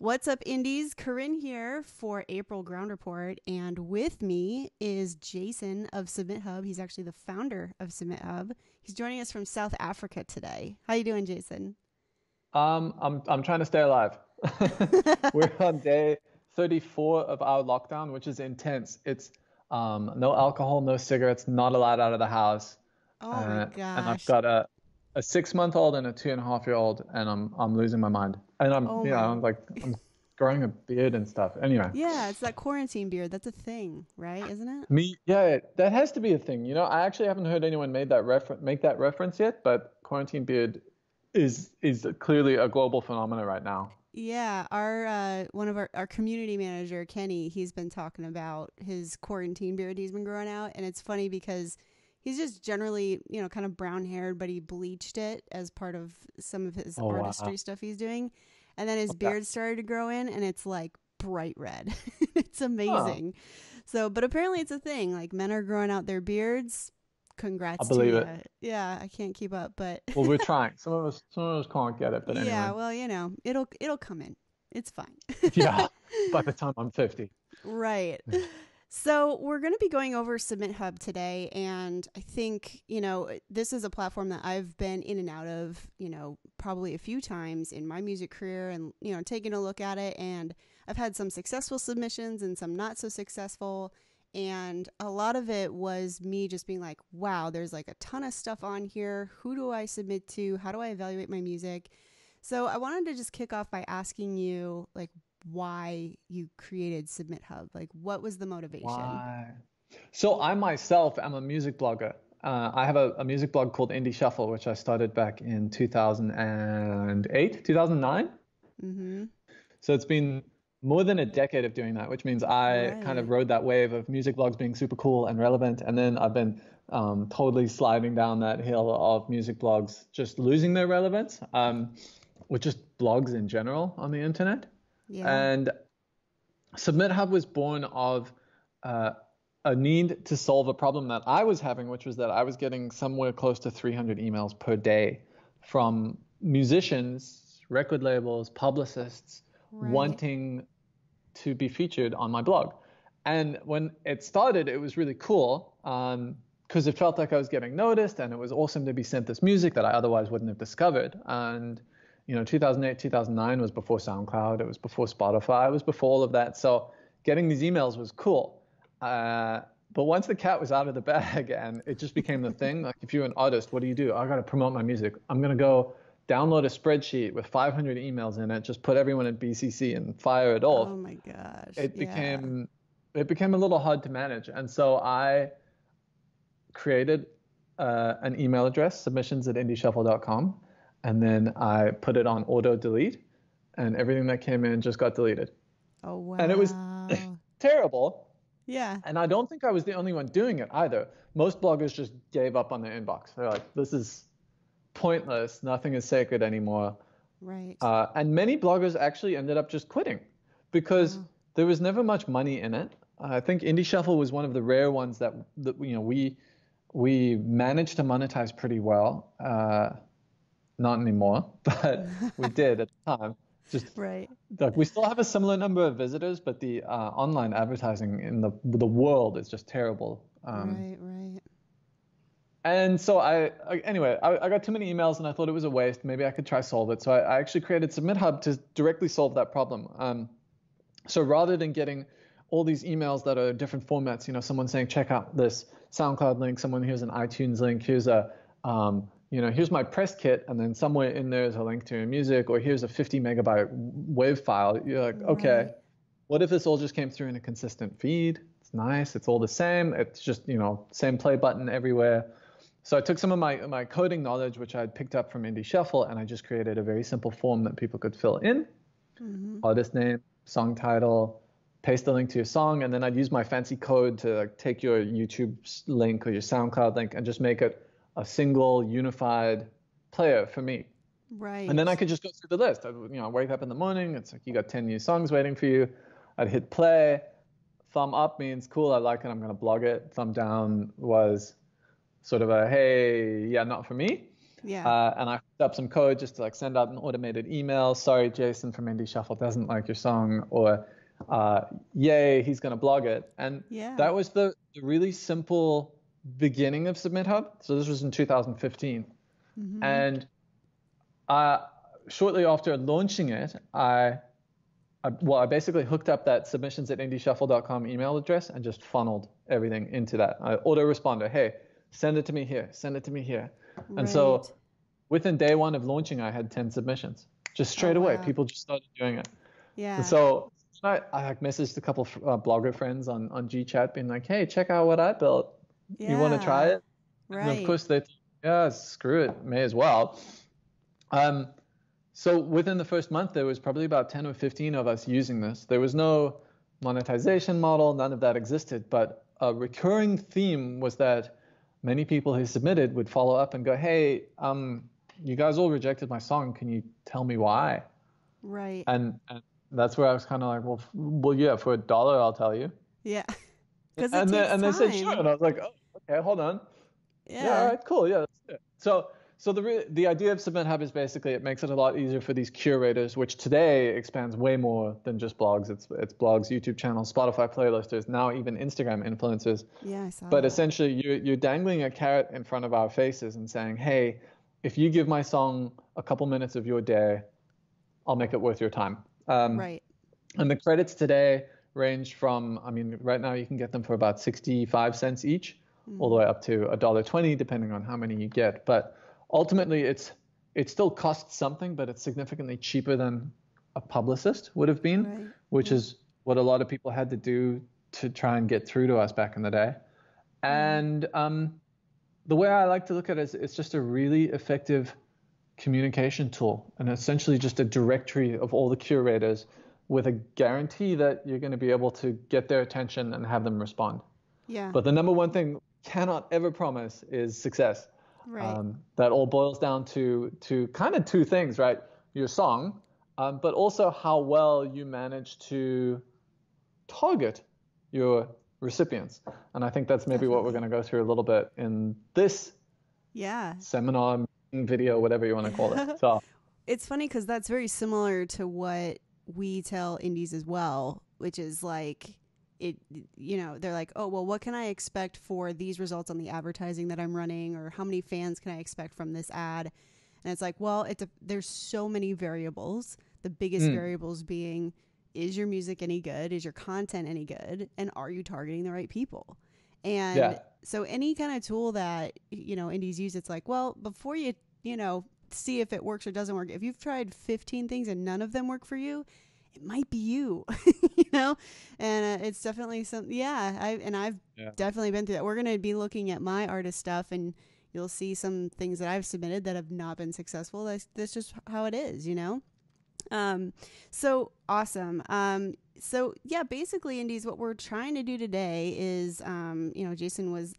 What's up, Indies? Corrin here for April Ground Report, and with me is Jason of Submithub. He's actually the founder of Submithub. He's joining us from South Africa today. How you doing, Jason? I'm trying to stay alive. We're on day 34 of our lockdown, which is intense. It's no alcohol, no cigarettes, not allowed out of the house. Oh my And I've gosh. got a 6-month-old and a 2.5-year-old, and I'm losing my mind. And Oh my. I'm growing a beard and stuff. Anyway, Yeah, it's that quarantine beard. That's a thing, right? Isn't it? yeah, that has to be a thing. I actually haven't heard anyone make that reference yet, but quarantine beard is clearly a global phenomenon right now. Yeah, our one of our community manager, Kenny, he's been talking about his quarantine beard he's been growing out, and it's funny because he's just generally, kind of brown haired, but he bleached it as part of some of his Oh artistry wow. stuff he's doing. And then his Okay. beard started to grow in, and it's like bright red. It's Huh. amazing. So, but apparently it's a thing. Like men are growing out their beards. I Congrats to believe you. it. Yeah, I can't keep up, but Well, we're trying. Some of us can't get it, but yeah, anyway. well, it'll come in. It's fine. Yeah. By the time I'm 50. Right. So, we're going to be going over Submit Hub today. And I think, this is a platform that I've been in and out of, probably a few times in my music career and, taking a look at it. And I've had some successful submissions and some not so successful. And a lot of it was me just being like, wow, there's like a ton of stuff on here. Who do I submit to? How do I evaluate my music? So I wanted to just kick off by asking you, like, why you created Submit Hub. Like, what was the motivation? Why? So I myself am a music blogger. I have a music blog called Indie Shuffle, which I started back in 2008, 2009. Mm-hmm. So it's been more than a decade of doing that, which means I kind of Right. rode that wave of music blogs being super cool and relevant. And then I've been totally sliding down that hill of music blogs just losing their relevance, with just blogs in general on the internet. Yeah. And Submit Hub was born of uh, a need to solve a problem that I was having, which was that I was getting somewhere close to 300 emails per day from musicians, record labels, publicists Right. wanting to be featured on my blog. And when it started, it was really cool because it felt like I was getting noticed, and it was awesome to be sent this music that I otherwise wouldn't have discovered. And 2008, 2009 was before SoundCloud, it was before Spotify, it was before all of that. So getting these emails was cool. But once the cat was out of the bag and it just became the thing, like if you're an artist, what do you do? I got to promote my music. I'm going to go download a spreadsheet with 500 emails in it, just put everyone in BCC and fire it Oh off. my gosh. It Yeah. became it became a little hard to manage, and so I created an email address, submissions@indieshuffle.com, and then I put it on auto delete, and everything that came in just got deleted, Oh and it was wow. terrible. Yeah. And I don't think I was the only one doing it either. Most bloggers just gave up on their inbox. They're like, this is pointless. Nothing is sacred anymore. Right. And many bloggers actually ended up just quitting because Wow. there was never much money in it. I think Indie Shuffle was one of the rare ones that we managed to monetize pretty well. Not anymore, but we did at the time. Just Right. like we still have a similar number of visitors, but the online advertising in the world is just terrible. Right. Right. And so I got too many emails and I thought it was a waste. Maybe I could try solve it. So I actually created Submit Hub to directly solve that problem. So rather than getting all these emails that are different formats, someone saying, check out this SoundCloud link, someone here's an iTunes link, here's my press kit, and then somewhere in there is a link to your music, or here's a 50 megabyte WAV file. You're like, okay, Right. what if this all just came through in a consistent feed? It's nice. It's all the same. It's just, same play button everywhere. So I took some of my coding knowledge, which I had picked up from Indie Shuffle, and I just created a very simple form that people could fill in: Mm-hmm. artist name, song title, paste the link to your song, and then I'd use my fancy code to like, take your YouTube link or your SoundCloud link and just make it a single unified player for me. And then I Right. could just go through the list. Wake up in the morning, it's like you got 10 new songs waiting for you. I'd hit play. Thumb up means cool, I like it, I'm going to blog it. Thumb down was sort of a hey, yeah, not for me. Yeah. And I hooked up some code just to like send out an automated email. Sorry, Jason from Indie Shuffle doesn't like your song, or yay, he's going to blog it. And Yeah. that was the really simple beginning of Submithub. So this was in 2015. Mm-hmm. And shortly after launching it, I basically hooked up that submissions@indieshuffle.com email address and just funneled everything into that autoresponder. Hey, send it to me here. Send it to me here. Right. And so within day one of launching, I had 10 submissions just straight away. Wow. People just started doing it. Yeah. And so I like messaged a couple of blogger friends on GChat being like, hey, check out what I built. Yeah. You want to try it? Right. And of course they, yeah, screw it. May as well. So within the first month, there was probably about 10 or 15 of us using this. There was no monetization model. None of that existed. But a recurring theme was that many people who submitted would follow up and go, hey, you guys all rejected my song. Can you tell me why? Right. And that's where I was kind of like, well, yeah, for $1, I'll tell you. Yeah. Because and they said, sure. And I was like, oh, okay, hold on. Yeah, all right, cool. Yeah, that's it. So the idea of Submithub is basically it makes it a lot easier for these curators, which today expands way more than just blogs. It's blogs, YouTube channels, Spotify playlisters, now even Instagram influencers. Yeah, I saw But that. essentially, you're dangling a carrot in front of our faces and saying, hey, if you give my song a couple minutes of your day, I'll make it worth your time. Right. And the credits today range from, I mean, right now you can get them for about 65 cents each, all the way up to $1.20, depending on how many you get. But ultimately, it still costs something, but it's significantly cheaper than a publicist would have been, which is what a lot of people had to do to try and get through to us back in the day. And the way I like to look at it is it's just a really effective communication tool, and essentially just a directory of all the curators with a guarantee that you're going to be able to get their attention and have them respond. Yeah. But the number one thing cannot ever promise is success. Right. That all boils down to kind of two things, right? Your song, but also how well you manage to target your recipients. And I think that's maybe what we're going to go through a little bit in this seminar, video, whatever you want to call it. So it's funny because that's very similar to what we tell indies as well, which is like, they're like, oh, well, what can I expect for these results on the advertising that I'm running, or how many fans can I expect from this ad? And it's like, well, there's so many variables. The biggest variables being, is your music any good? Is your content any good? And are you targeting the right people? And so any kind of tool that, indies use, it's like, well, before you see if it works or doesn't work, if you've tried 15 things and none of them work for you, it might be you, and it's definitely I've definitely been through that. We're going to be looking at my artist stuff, and you'll see some things that I've submitted that have not been successful. That's just how it is, so awesome. So yeah, basically, indies, what we're trying to do today is, Jason was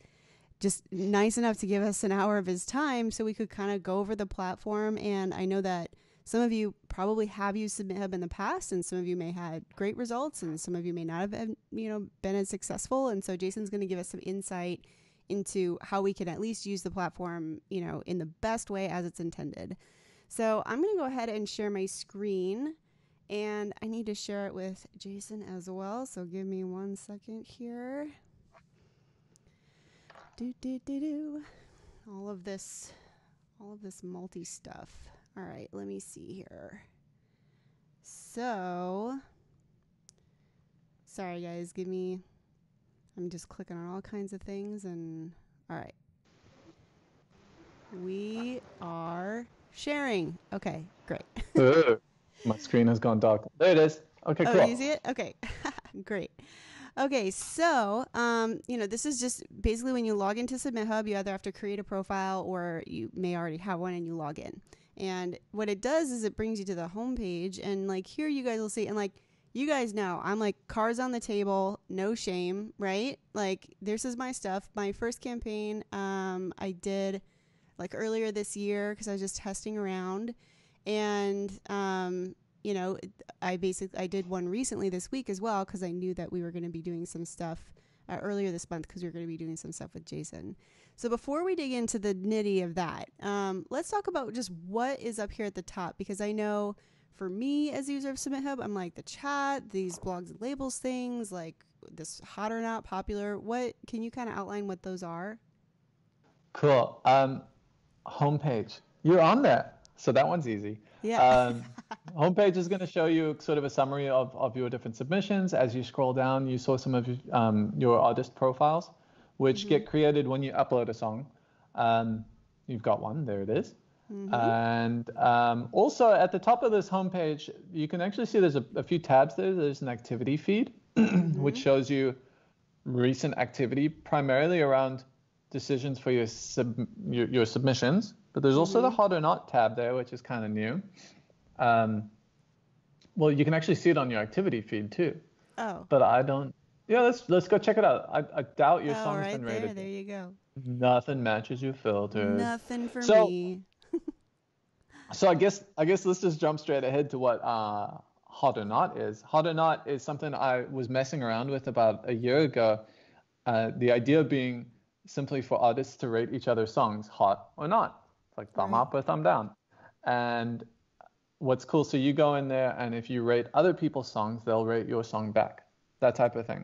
just nice enough to give us an hour of his time so we could kind of go over the platform. And I know that some of you probably have used Submithub in the past, and some of you may have had great results, and some of you may not have been as successful. And so Jason's going to give us some insight into how we can at least use the platform, in the best way as it's intended. So I'm going to go ahead and share my screen, and I need to share it with Jason as well. So give me 1 second here. All of this multi stuff. All right, let me see here. So, sorry guys, I'm just clicking on all kinds of things, and all right. We are sharing. Okay, great. My screen has gone dark. There it is. Okay, cool. Oh, you see it? Okay, great. Okay, so, this is just basically when you log into Submithub, you either have to create a profile or you may already have one and you log in. And what it does is it brings you to the home page, and like here you guys will see, and like you guys know, I'm like cards on the table, no shame, right? Like this is my stuff. My first campaign I did like earlier this year because I was just testing around, and I did one recently this week as well because I knew that we were going to be doing some stuff earlier this month because we're going to be doing some stuff with Jason. So before we dig into the nitty of that, let's talk about just what is up here at the top, because I know for me as a user of Submithub, I'm like the chat, these blogs and labels things, like this hot or not popular. What can you kind of outline what those are? Cool. Homepage. You're on there. So that one's easy. Yeah. Homepage is going to show you sort of a summary of your different submissions. As you scroll down, you saw some of your artist profiles, which get created when you upload a song. You've got one. There it is. And also at the top of this homepage, you can actually see there's a few tabs there. There's an activity feed, which shows you recent activity, primarily around decisions for your submissions. But there's also the hot or not tab there, which is kind of new. Well, you can actually see it on your activity feed too. Oh. But I don't. Yeah, let's go check it out. I doubt your song's been rated. There you go. Nothing matches your filters. Nothing for me. So I guess let's just jump straight ahead to what hot or not is. Hot or not is something I was messing around with about a year ago. The idea being simply for artists to rate each other's songs hot or not, like thumb up or thumb down. And what's cool, so you go in there, and if you rate other people's songs, they'll rate your song back, that type of thing.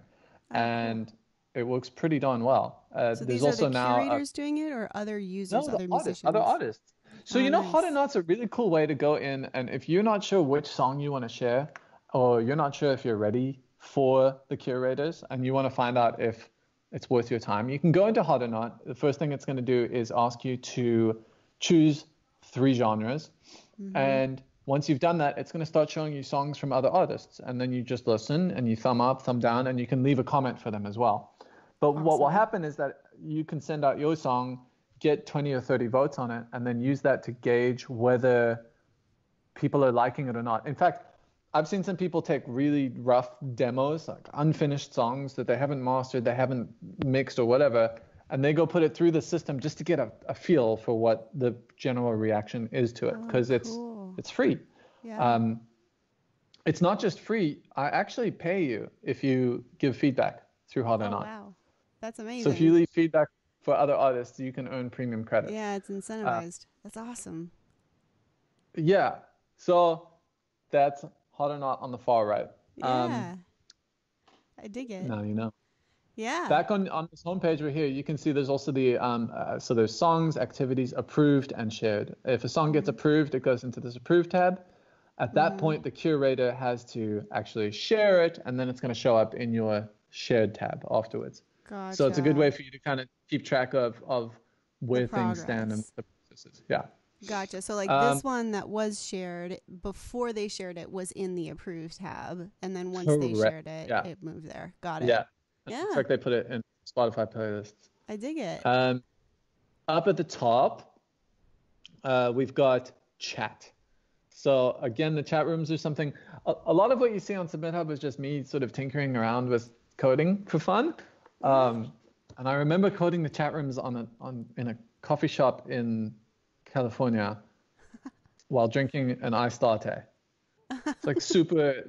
And it works pretty darn well. So there's these also are the now curators doing it, or other users, other musicians? Other artists. So hot or not's a really cool way to go in, and if you're not sure which song you want to share, or you're not sure if you're ready for the curators, and you want to find out if it's worth your time, you can go into hot or not. The first thing it's going to do is ask you to choose 3 genres, and once you've done that, it's going to start showing you songs from other artists, and then you just listen and you thumb up, thumb down, and you can leave a comment for them as well. But what will happen is that you can send out your song, get 20 or 30 votes on it, and then use that to gauge whether people are liking it or not. In fact, I've seen some people take really rough demos, like unfinished songs that they haven't mastered, they haven't mixed or whatever, and they go put it through the system just to get a feel for what the general reaction is to it, because it's free. Yeah. It's not just free. I actually pay you if you give feedback through Hot or Not. Wow. That's amazing. So if you leave feedback for other artists, you can earn premium credits. Yeah, it's incentivized. That's awesome. Yeah. So that's Hot or Not on the far right. Yeah. I dig it. Now you know. Yeah. Back on this homepage right here, you can see there's also the so there's songs, activities, approved, and shared. If a song gets approved, it goes into this approved tab. At that point, the curator has to actually share it, and then it's going to show up in your shared tab afterwards. Gotcha. So it's a good way for you to kind of keep track of where things stand and the processes. Yeah. Gotcha. So like this one that was shared, before they shared it, was in the approved tab, and then once they shared it, it moved there. Got it. Yeah. In fact, they put it in Spotify playlists. I dig it. Up at the top, we've got chat. So again, the chat rooms are something. A lot of what you see on Submithub is just me sort of tinkering around with coding for fun. And I remember coding the chat rooms in a coffee shop in California while drinking an iced latte. It's like super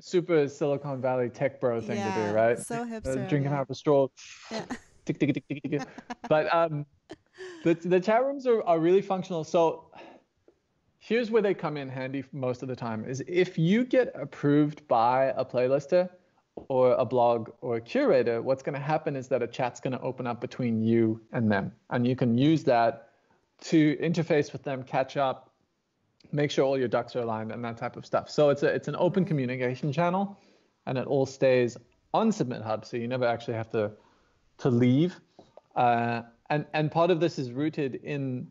Silicon Valley tech bro thing to do, right? So hipster. Drinking out of a straw. Yeah. Tick, tick, tick, tick, tick. But the chat rooms are really functional. So here's where they come in handy most of the time, is if you get approved by a playlister or a blog or a curator, what's going to happen is that a chat's going to open up between you and them. And you can use that to interface with them, catch up, make sure all your ducks are aligned and that type of stuff. So it's an open communication channel, and it all stays on Submithub, so you never actually have to leave. And part of this is rooted in,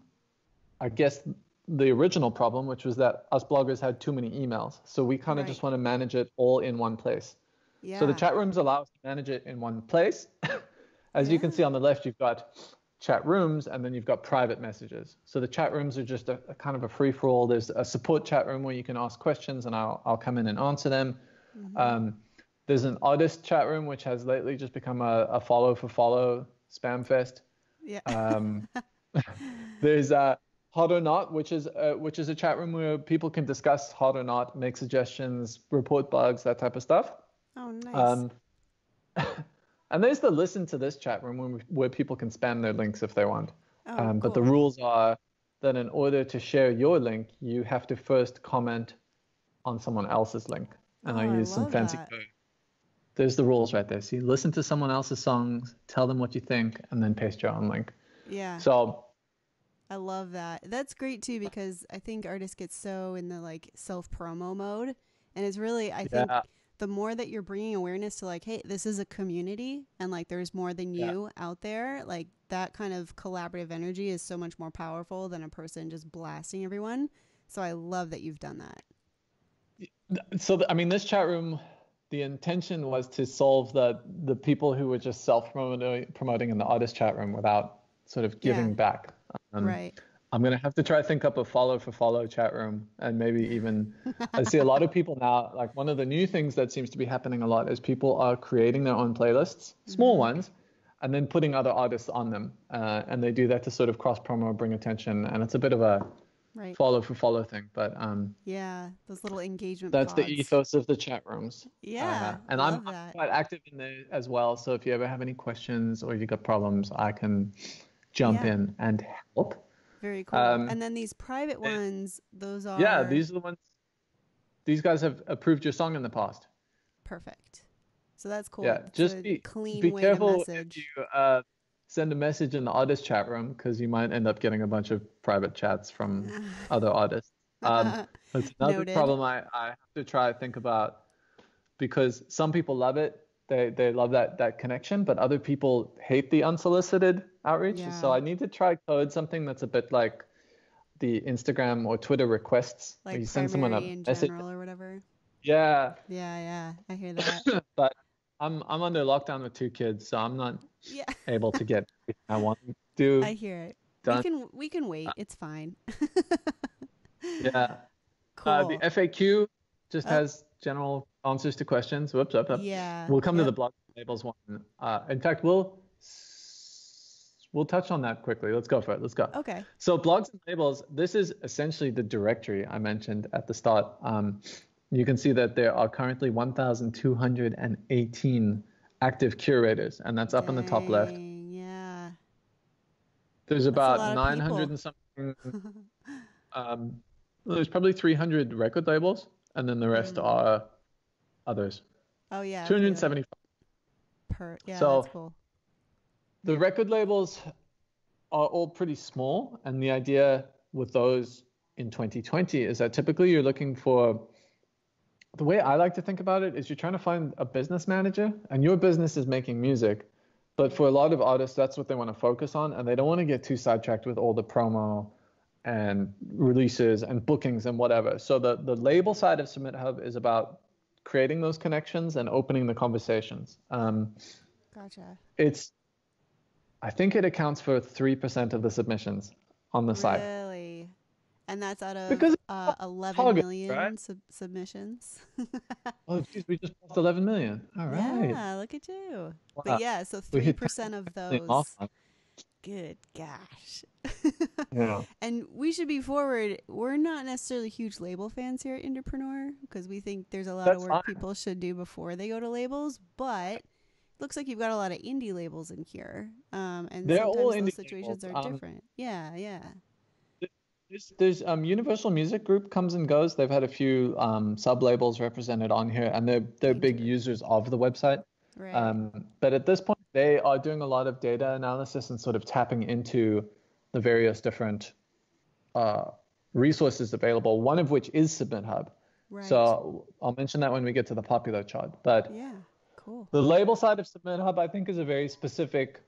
I guess, the original problem, which was that us bloggers had too many emails. So we kind of just want to manage it all in one place. Yeah. So the chat rooms allow us to manage it in one place. As you can see on the left, you've got chat rooms, and then you've got private messages. So the chat rooms are just a kind of a free-for-all. There's a support chat room where you can ask questions, and I'll come in and answer them. There's an artist chat room, which has lately just become a follow for follow spam fest. Yeah. There's Hot or Not, which is a chat room where people can discuss Hot or Not, make suggestions, report bugs, that type of stuff. Oh, nice. And there's the listen to this chat room where people can spam their links if they want. Oh, But the cool. rules are that in order to share your link, you have to first comment on someone else's link. And Oh, I I use some love fancy that. code. There's the rules right there. So you listen to someone else's songs, tell them what you think, and then paste your own link. Yeah. So I love that. That's great too because I think artists get so in the like self promo mode, and it's really I think yeah, the more that you're bringing awareness to like, hey, this is a community, and like there's more than yeah. you out there. Like that kind of collaborative energy is so much more powerful than a person just blasting everyone. So I love that you've done that. So I mean, this chat room, the intention was to solve the people who were just self-promoting in the artist chat room without sort of Yeah. giving back. Right. I'm gonna have to try to think up a follow for follow chat room, and maybe even I see a lot of people now. Like one of the new things that seems to be happening a lot is people are creating their own playlists, small ones, and then putting other artists on them, and they do that to sort of cross promo, bring attention, and it's a bit of a Right. follow for follow thing. But Yeah. Those little engagement that's the pods. ethos of the chat rooms. Yeah. I And love I'm that. quite active in there as well. So if you ever have any questions or you got problems, I can jump Yeah. in and help. Very cool. Um, And then these private and ones, those yeah, are these are the ones. These guys have approved your song in the past. perfect. So that's cool. Yeah, It's just a be clean way to careful if message. you send a message in the artist chat room because you might end up getting a bunch of private chats from other artists. That's another Noted. problem I have to try to think about because some people love it. They love that connection, but other people hate the unsolicited outreach. So Yeah. I need to try code something that's a bit like the Instagram or Twitter requests where Like you send someone a primary in message. general or whatever. Yeah, Yeah, yeah. I hear that. but I'm under lockdown with two kids, so I'm not Yeah. able to get everything I want to do I hear it. done. We can wait. It's fine. Yeah, the Cool. FAQ just Oh, has general answers to questions. Whoops, up, up. yeah. We'll come to the Yep. blog labels one. In fact, we'll touch on that quickly. Let's go for it. Let's go. Okay. So blogs and labels. This is essentially the directory I mentioned at the start. You can see that there are currently 1,218 active curators, and that's up in the top left. Dang. Yeah. There's That's a about lot of 900 people. and something. Well, there's probably 300 record labels, and then the rest Mm. are others. Oh, yeah. Okay. Like 275. yeah, that's So cool. the record labels are all pretty small, and the idea with those in 2020 is that typically you're looking for, the way I like to think about it is you're trying to find a business manager, and your business is making music. But for a lot of artists, that's what they want to focus on, and they don't want to get too sidetracked with all the promo and releases and bookings and whatever. So the label side of Submithub is about creating those connections and opening the conversations. Gotcha. I think it accounts for 3% of the submissions on the site Really? And that's out of because 11 target, right? million submissions. Oh, geez, we just passed 11 million. All right. Yeah, look at you. But Wow. yeah, so We hit 3% of 10 million last those. time. Good gosh. Yeah. And we should be forward. We're not necessarily huge label fans here at Entrepreneur because we think there's a lot of That's work fine. people should do before they go to labels. But looks like you've got a lot of indie labels in here. And They're all sometimes those indie situations labels. are different. Yeah, yeah. There's Universal Music Group comes and goes. They've had a few sub labels represented on here, and they're Game big Theory. users of the website. Right. But at this point, they are doing a lot of data analysis and sort of tapping into the various different resources available. One of which is Submithub. Right. So I'll mention that when we get to the popular chart. But Yeah. Cool. the label side of Submithub, I think, is a very specific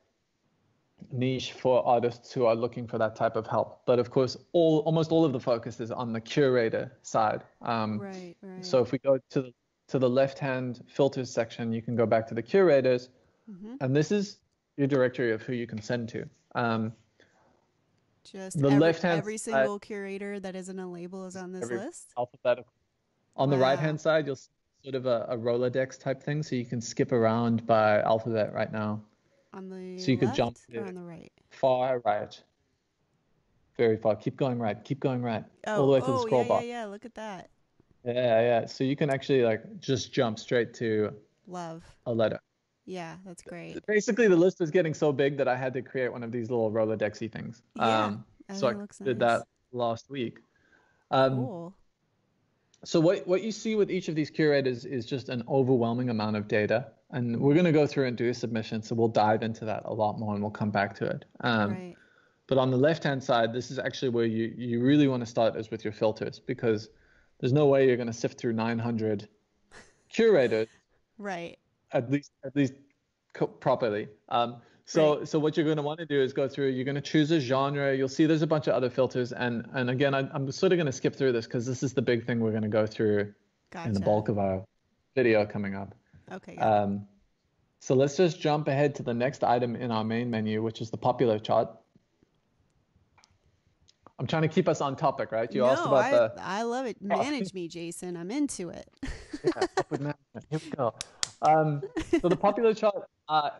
niche for artists who are looking for that type of help. But of course, almost all of the focus is on the curator side. Right. Right. So if we go to the left-hand filters section, you can go back to the curators, and this is your directory of who you can send to. Just The left-hand every side, single curator that isn't a label is on this every list. alphabetical. On the Wow. right-hand side, you'll see sort of a Rolodex type thing, so you can skip around by alphabet right now. On the So you could jump left or to on the right? far right, very far. Keep going right. Keep going right, all the Oh, way to the oh, scroll yeah, yeah, bar. yeah. Look at that. Yeah, yeah. So you can actually like just jump straight to Love. a letter. Yeah, that's great. Basically, the list was getting so big that I had to create one of these little Rolodexy things. Yeah, I So think I it looks did nice. that last week. Um, Cool. so what you see with each of these curators is just an overwhelming amount of data. And we're going to go through and do a submission. So we'll dive into that a lot more and we'll come back to it. Right. But on the left-hand side, this is actually where you really want to start is with your filters, because there's no way you're going to sift through 900 curators Right. at least properly. Right. So what you're going to want to do is go through. You're going to choose a genre. You'll see there's a bunch of other filters, and again, I'm sort of going to skip through this because this is the big thing we're going to go through in the Gotcha. bulk of our video coming up. Okay, got it. So let's just jump ahead to the next item in our main menu, which is the popular chart. I'm trying to keep us on topic, right? You asked No, about the I love it. Manage me, Jason. I'm into it. yeah, upward management. Here we go. So the popular chart,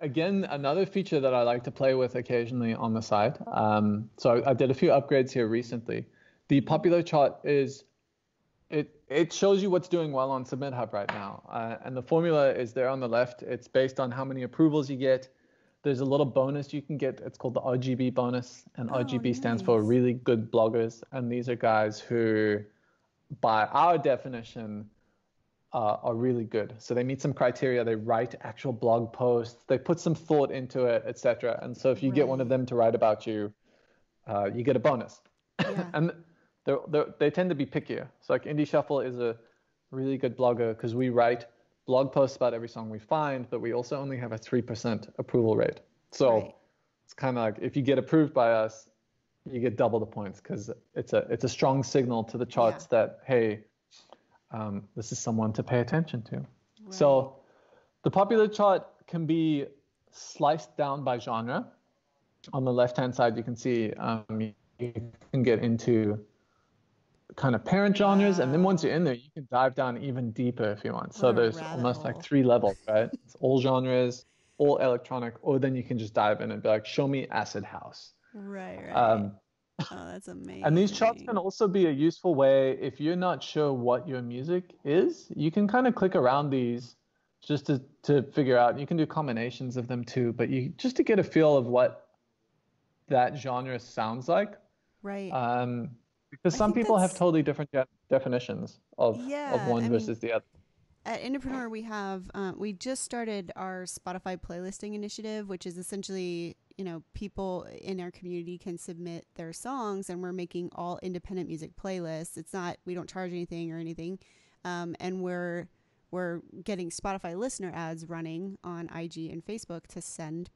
again, another feature that I like to play with occasionally on the site. So I did a few upgrades here recently. The popular chart is it shows you what's doing well on Submithub right now, and the formula is there on the left. It's based on how many approvals you get. There's a little bonus you can get. It's called the Rgb bonus, and Oh, Rgb stands for nice. really good bloggers, and these are guys who, by our definition, are really good. So they meet some criteria. They write actual blog posts. They put some thought into it, etc. And so if you get one of Right. them to write about you, you get a bonus. Yeah. And they tend to be pickier. So like Indie Shuffle is a really good blogger because we write blog posts about every song we find, but we also only have a 3% approval rate. Right. So it's kind of like if you get approved by us, you get double the points because it's a strong signal to the Yeah. charts that, hey, this is someone to pay attention to. Right. So the popular chart can be sliced down by genre. On the left-hand side, you can see you can get into kind of parent genres, and then once you're in Wow. there, you can dive down even deeper if you want. What So a there's rabbit almost like hole. 3 levels, right? It's all genres, all electronic, or then you can just dive in and be like, show me acid house. Right, right. Um, Oh, that's And these charts can amazing. also be a useful way if you're not sure what your music is. You can kind of click around these just to figure out. You can do combinations of them too, but you just to get a feel of what that genre sounds like. Right. Because I some think people have that's, totally different definitions of yeah. I one mean, versus the other. at Indepreneur, we just started our Spotify playlisting initiative, which is essentially, people in our community can submit their songs, and we're making all independent music playlists. It's not, we don't charge anything or anything, and we're getting Spotify listener ads running on IG and Facebook to send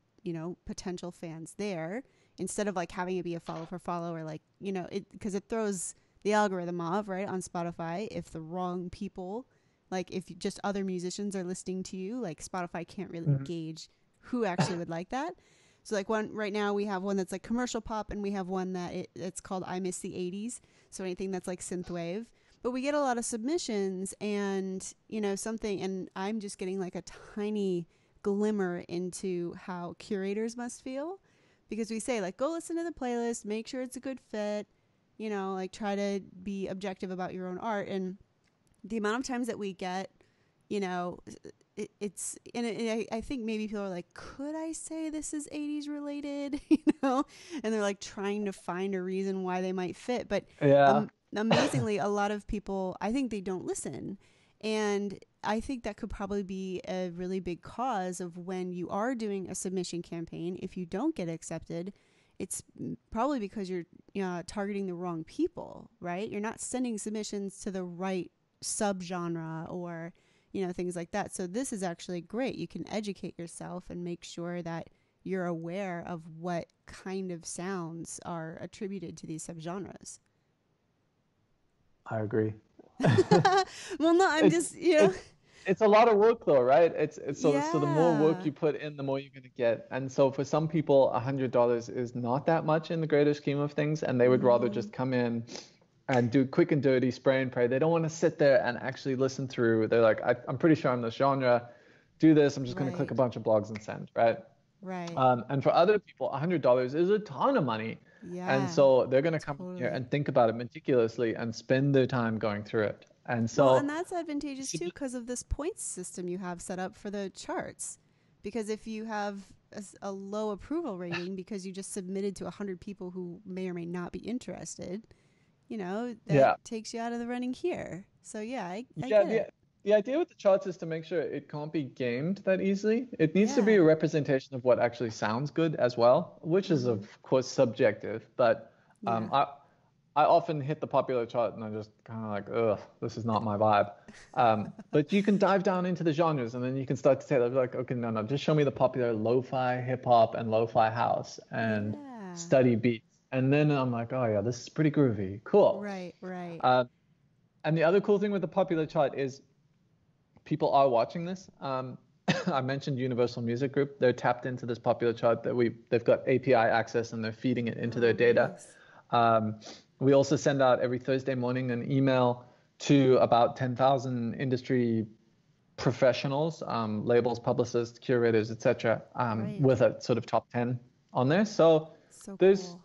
potential fans there, instead of like having it be a follow for follow, or like it, because it throws the algorithm off, right, on Spotify if the wrong people, like if just other musicians are listening to you, like Spotify can't really Mhm. gauge who actually would like that. So like one right now we have one that's like commercial pop, and we have one that it's called I Miss the 80s. So anything that's like synthwave. But we get a lot of submissions, and something, and I'm just getting like a tiny glimmer into how curators must feel, because we say like go listen to the playlist, make sure it's a good fit, like try to be objective about your own art. And the amount of times that we get, you know, it's and I think maybe people are like, could I say this is 80s related, and they're like trying to find a reason why they might fit. But Yeah, amazingly, a lot of people, I think they don't listen, and I think that could probably be a really big cause of when you are doing a submission campaign. If you don't get accepted, it's probably because you're targeting the wrong people, right? You're not sending submissions to the right subgenre or things like that. So this is actually great. You can educate yourself and make sure that you're aware of what kind of sounds are attributed to these subgenres. I agree. Well, no, I'm It's just it's a lot of work though, right? It's so the more work yeah. you put in, the more you're gonna get. And so for some people, $100 is not that much in the greater scheme of things, and they would rather Mm-hmm. just come in and do quick and dirty, spray and pray. They don't want to sit there and actually listen through. They're like, I'm pretty sure I'm this genre. Do this. I'm just gonna click Right. a bunch of blogs and send, right? Right. And for other people, $100 is a ton of money. And Yeah. so they're going to come in here Totally. and think about it meticulously and spend their time going through it. And Well, and so, that's advantageous too because of this points system you have set up for the charts. because if you have a low approval rating because you just submitted to 100 people who may or may not be interested, you know, that takes you out of the running here. So yeah, I get it. The idea with the charts is to make sure it can't be gamed that easily. It needs to be a representation of what actually sounds good as well, which is of course subjective. But I often hit the popular chart and I'm just kind of like, ugh, this is not my vibe. But you can dive down into the genres and then you can start to say like, okay, no, just show me the popular lo-fi hip hop and lo-fi house and study beats. And then I'm like, oh yeah, this is pretty groovy. Cool. Right. And the other cool thing with the popular chart is people are watching this. I mentioned Universal Music Group. They're tapped into this popular chart that they've got API access and they're feeding it into their data. Nice. We also send out every Thursday morning an email to about 10,000 industry professionals, labels, publicists, curators, etc., with a sort of top 10 on there. So there's cool.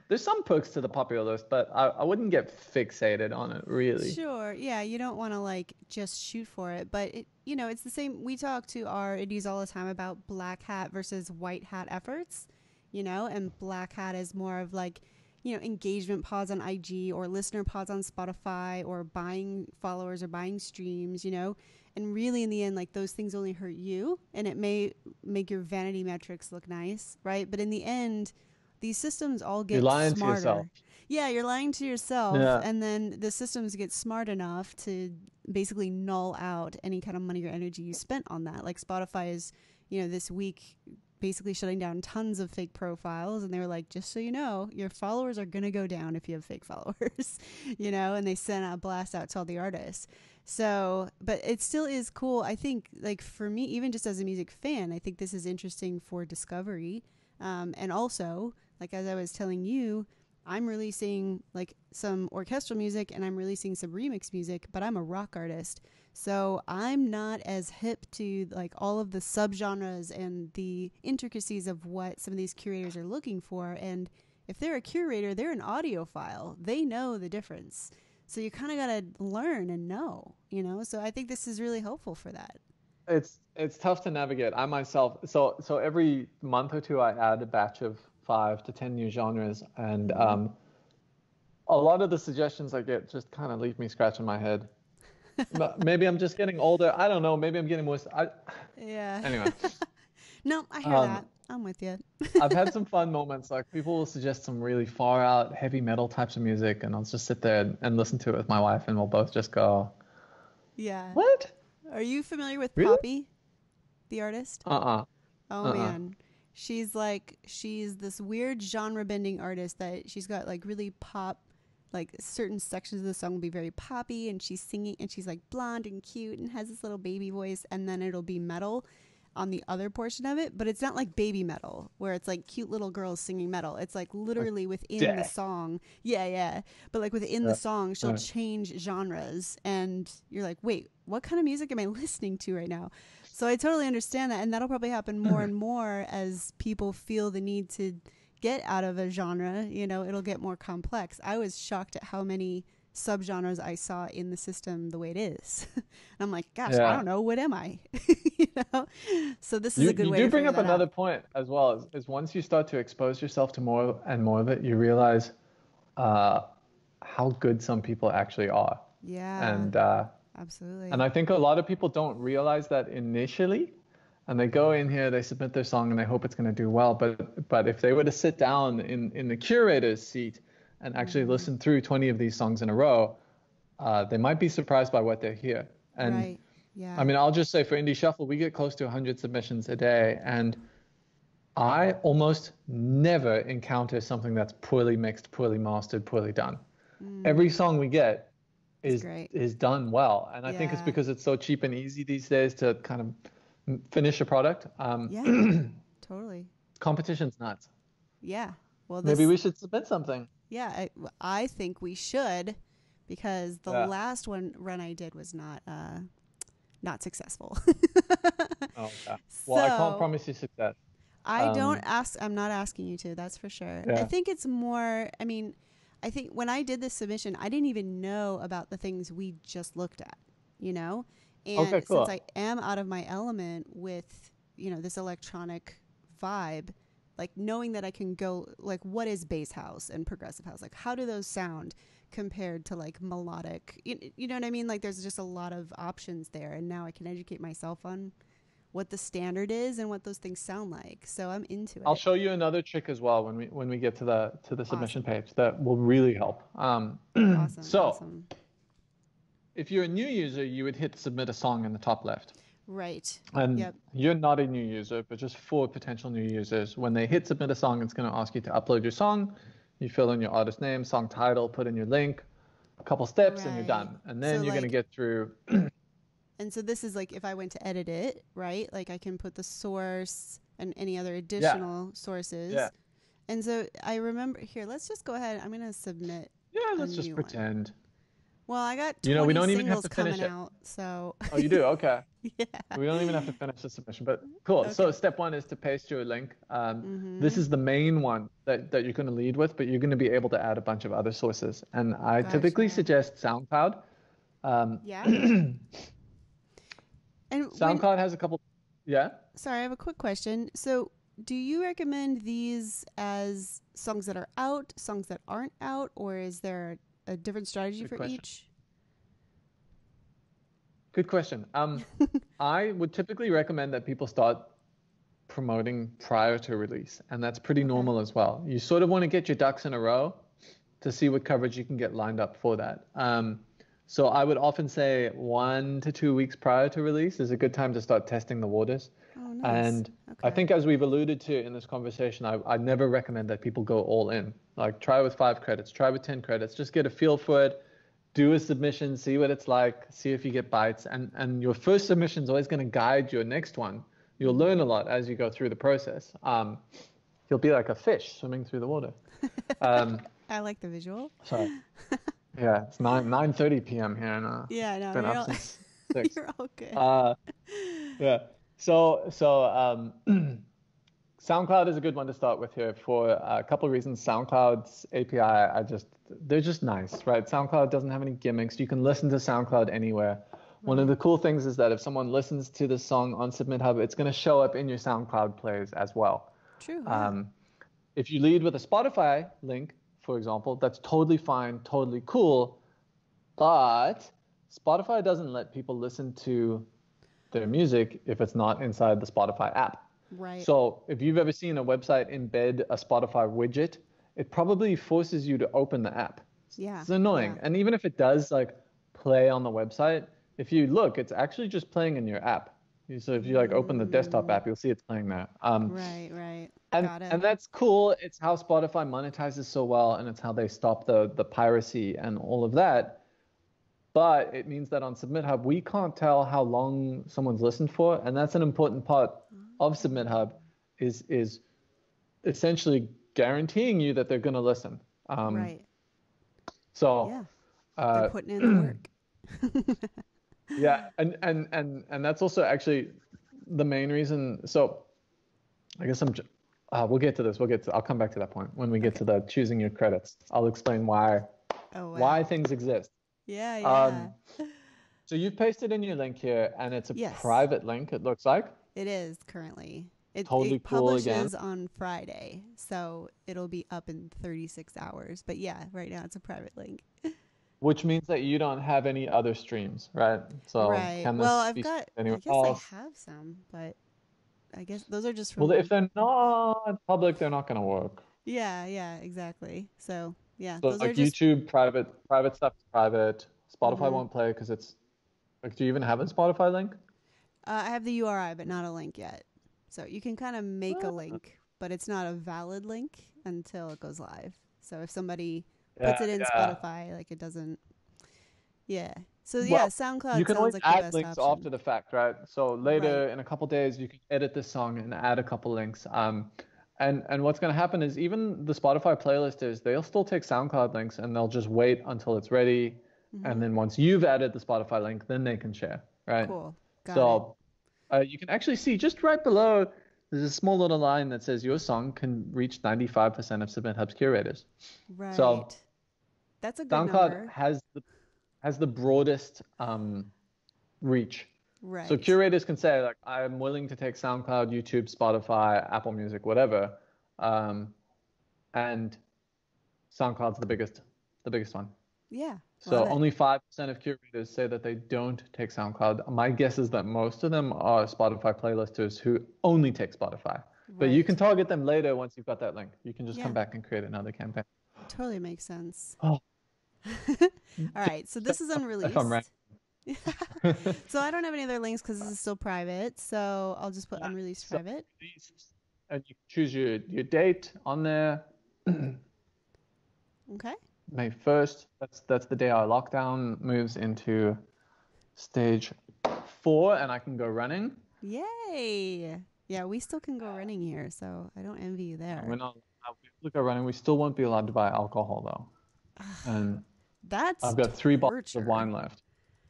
There's some perks to the popular list, but I wouldn't get fixated on it, really. Sure. Yeah, you don't want to like just shoot for it, but it's the same. We talk to our indies all the time about black hat versus white hat efforts, and black hat is more of like, engagement pods on IG or listener pods on Spotify or buying followers or buying streams, and really in the end, like those things only hurt you and it may make your vanity metrics look nice, right? But in the end, these systems all get smarter. You're lying to yourself. Yeah, you're lying to yourself. Yeah. And then the systems get smart enough to basically null out any kind of money or energy you spent on that. Like Spotify is, this week basically shutting down tons of fake profiles. And they were like, just so you know, your followers are going to go down if you have fake followers, and they sent a blast out to all the artists. So, but it still is cool. I think like for me, even just as a music fan, I think this is interesting for discovery. And also, like as I was telling you, I'm releasing like some orchestral music and I'm releasing some remix music, but I'm a rock artist. So I'm not as hip to like all of the subgenres and the intricacies of what some of these curators are looking for. And if they're a curator, they're an audiophile. They know the difference. So you kind of got to learn and know, So I think this is really helpful for that. It's tough to navigate. I myself, so every month or two, I add a batch of 5 to 10 new genres, and a lot of the suggestions I get just kind of leave me scratching my head. Maybe I'm just getting older. I don't know. Maybe I'm getting more. Yeah. Anyway. No, I hear that. I'm with you. I've had some fun moments. Like people will suggest some really far out heavy metal types of music, and I'll just sit there and listen to it with my wife, and we'll both just go, "Yeah, what?" Are you familiar with really? Poppy, the artist? Oh man, she's this weird genre bending artist that she's got like really pop, like certain sections of the song will be very poppy, and she's singing and she's like blonde and cute and has this little baby voice, and then it'll be metal on the other portion of it, but it's not like baby metal where it's like cute little girls singing metal. It's like literally within the song. Yeah. But like within the song, she'll change genres and you're like, wait, what kind of music am I listening to right now? So I totally understand that. And that'll probably happen more and more as people feel the need to get out of a genre, it'll get more complex. I was shocked at how many subgenres I saw in the system the way it is. And I'm like, gosh, I don't know, what am I? So this is a good way to You do bring up another point as well, is once you start to expose yourself to more and more of it, you realize how good some people actually are. Yeah. And absolutely. And I think a lot of people don't realize that initially, and they go in here, they submit their song and they hope it's going to do well, but if they were to sit down in the curator's seat and actually listen through 20 of these songs in a row, they might be surprised by what they hear. And right. Yeah. I mean, I'll just say for Indie Shuffle, we get close to 100 submissions a day, and I almost never encounter something that's poorly mixed, poorly mastered, poorly done. Every song we get is done well, and I think it's because it's so cheap and easy these days to kind of finish a product. Totally. Competition's nuts. Yeah. Well, maybe we should submit something. Yeah, I think we should, because the last run I did was not successful. Oh, yeah. Well, I can't promise you success. I'm not asking you to, that's for sure. Yeah. I think it's more, I think when I did this submission, I didn't even know about the things we just looked at, And okay, cool. since I am out of my element with, this electronic vibe, like knowing that I can go like, what is bass house and progressive house? Like, how do those sound compared to like melodic? You know what I mean? Like, there's just a lot of options there, and now I can educate myself on what the standard is and what those things sound like. So I'm into it. I'll show you another trick as well when we get to the submission Awesome. page that will really help. Awesome. So Awesome. if you're a new user, you would hit submit a song in the top left. Right. And Yep. you're not a new user, but just for potential new users, when they hit submit a song, it's going to ask you to upload your song. You fill in your artist name, song title, put in your link, a couple steps, and you're done. And then So, you're going to like, get through. and so this is like, if I went to edit it, right? Like, I can put the source and any other additional sources. Yeah. And so I remember here, let's just go ahead. I'm going to submit. Yeah, let's just pretend. Well, I got 20 we don't even have singles to finish coming it. out, so. Oh, you do? Okay. Yeah. We don't even have to finish the submission, but cool. Okay. So step one is to paste your link. This is the main one that you're going to lead with, but you're going to be able to add a bunch of other sources. And I typically suggest SoundCloud. Yeah. And SoundCloud has a couple. Yeah. Sorry, I have a quick question. So, do you recommend these as songs that are out, songs that aren't out, or is there a different strategy for each? Good question. I would typically recommend that people start promoting prior to release, and that's pretty normal as well. You sort of want to get your ducks in a row to see what coverage you can get lined up for that. So I would often say 1 to 2 weeks prior to release is a good time to start testing the waters. Oh, nice. And I think, as we've alluded to in this conversation, I never recommend that people go all in. Like, try with 5 credits, try with 10 credits, just get a feel for it, do a submission, see what it's like, see if you get bites. And your first submission is always going to guide your next one. You'll learn a lot as you go through the process. You'll be like a fish swimming through the water. I like the visual. Sorry. Yeah, it's 9:30 p.m. here, and yeah, no, been up since 6. You're all good. Yeah. So SoundCloud is a good one to start with here for a couple of reasons. SoundCloud's API, they're just nice, right? SoundCloud doesn't have any gimmicks. You can listen to SoundCloud anywhere. One of the cool things is that if someone listens to the song on Submithub, it's going to show up in your SoundCloud plays as well. True. If you lead with a Spotify link, for example, that's totally fine, totally cool, but Spotify doesn't let people listen to their music if it's not inside the Spotify app. Right. So if you've ever seen a website embed a Spotify widget, it probably forces you to open the app. Yeah. It's annoying. Yeah. And even if it does like play on the website, if you look, it's actually just playing in your app. So if you like open the desktop app, you'll see it's playing there. Right. Got it. And that's cool. It's how Spotify monetizes so well, and it's how they stop the piracy and all of that. But it means that on Submithub, we can't tell how long someone's listened for, and that's an important part of Submithub is essentially guaranteeing you that they're going to listen. Right. So yeah, they're putting in the work. Yeah, and that's also actually the main reason. So I guess we'll get to this. I'll come back to that point when we get to the choosing your credits. I'll explain why things exist. Yeah. So you've pasted in your link here, and it's a private link, it looks like. It is currently. It again. publishes on Friday, so it'll be up in 36 hours. But yeah, right now it's a private link. Which means that you don't have any other streams, right? So I guess I have some, but I guess those are just from... Well, if they're not public, they're not going to work. Yeah, exactly. So, yeah. So, like, YouTube, private stuff is private. Spotify won't play because it's... Like, do you even have a Spotify link? I have the URI, but not a link yet. So you can kind of make a link, but it's not a valid link until it goes live. So if somebody puts it in Spotify, like, it doesn't... Yeah. So, SoundCloud you can always like add links after the fact, right? So later in a couple days, you can edit this song and add a couple links. And what's going to happen is even the Spotify playlisters, they'll still take SoundCloud links and they'll just wait until it's ready. And then once you've added the Spotify link, then they can share, right? Cool. Got it. You can actually see just right below, there's a small little line that says your song can reach 95% of Submithub's curators. Right. So that's a good SoundCloud number. has the broadest reach So Right. curators can say, like, I'm willing to take SoundCloud, YouTube, Spotify, Apple Music, whatever. And SoundCloud's the biggest one. Yeah. Love So it. only 5% of curators say that they don't take SoundCloud. My guess is that most of them are Spotify playlisters who only take Spotify. But you can Right. target them later once you've got that link. You can just come Yeah. back and create another campaign. Totally makes sense. Oh, All right. So this is if I'm right. unreleased. So I don't have any other links because this is still private. So I'll just put Yeah. unreleased So private. and you choose your date on there. Okay. May 1st. That's the day our lockdown moves into stage 4, and I can go running. Yay. Yeah, we still can go running here, so I don't envy you We're there. not allowed to go running. We still won't be allowed to buy alcohol though. And That's I've got 3 bottles of torture. wine left.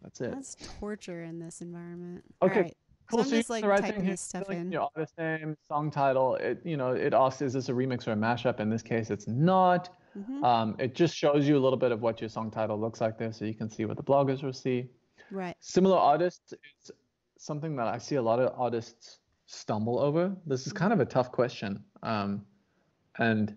That's it. That's torture in this environment. All Okay, right. So cool. I'm So you're just doing the like right thing typing here. this stuff Filling in in. your artist name, song title. It asks, is this a remix or a mashup? In this case, it's not. Mm-hmm. It just shows you a little bit of what your song title looks like there, so you can see what the bloggers will see. Right. Similar artists is something that I see a lot of artists stumble over. This is kind of a tough question. And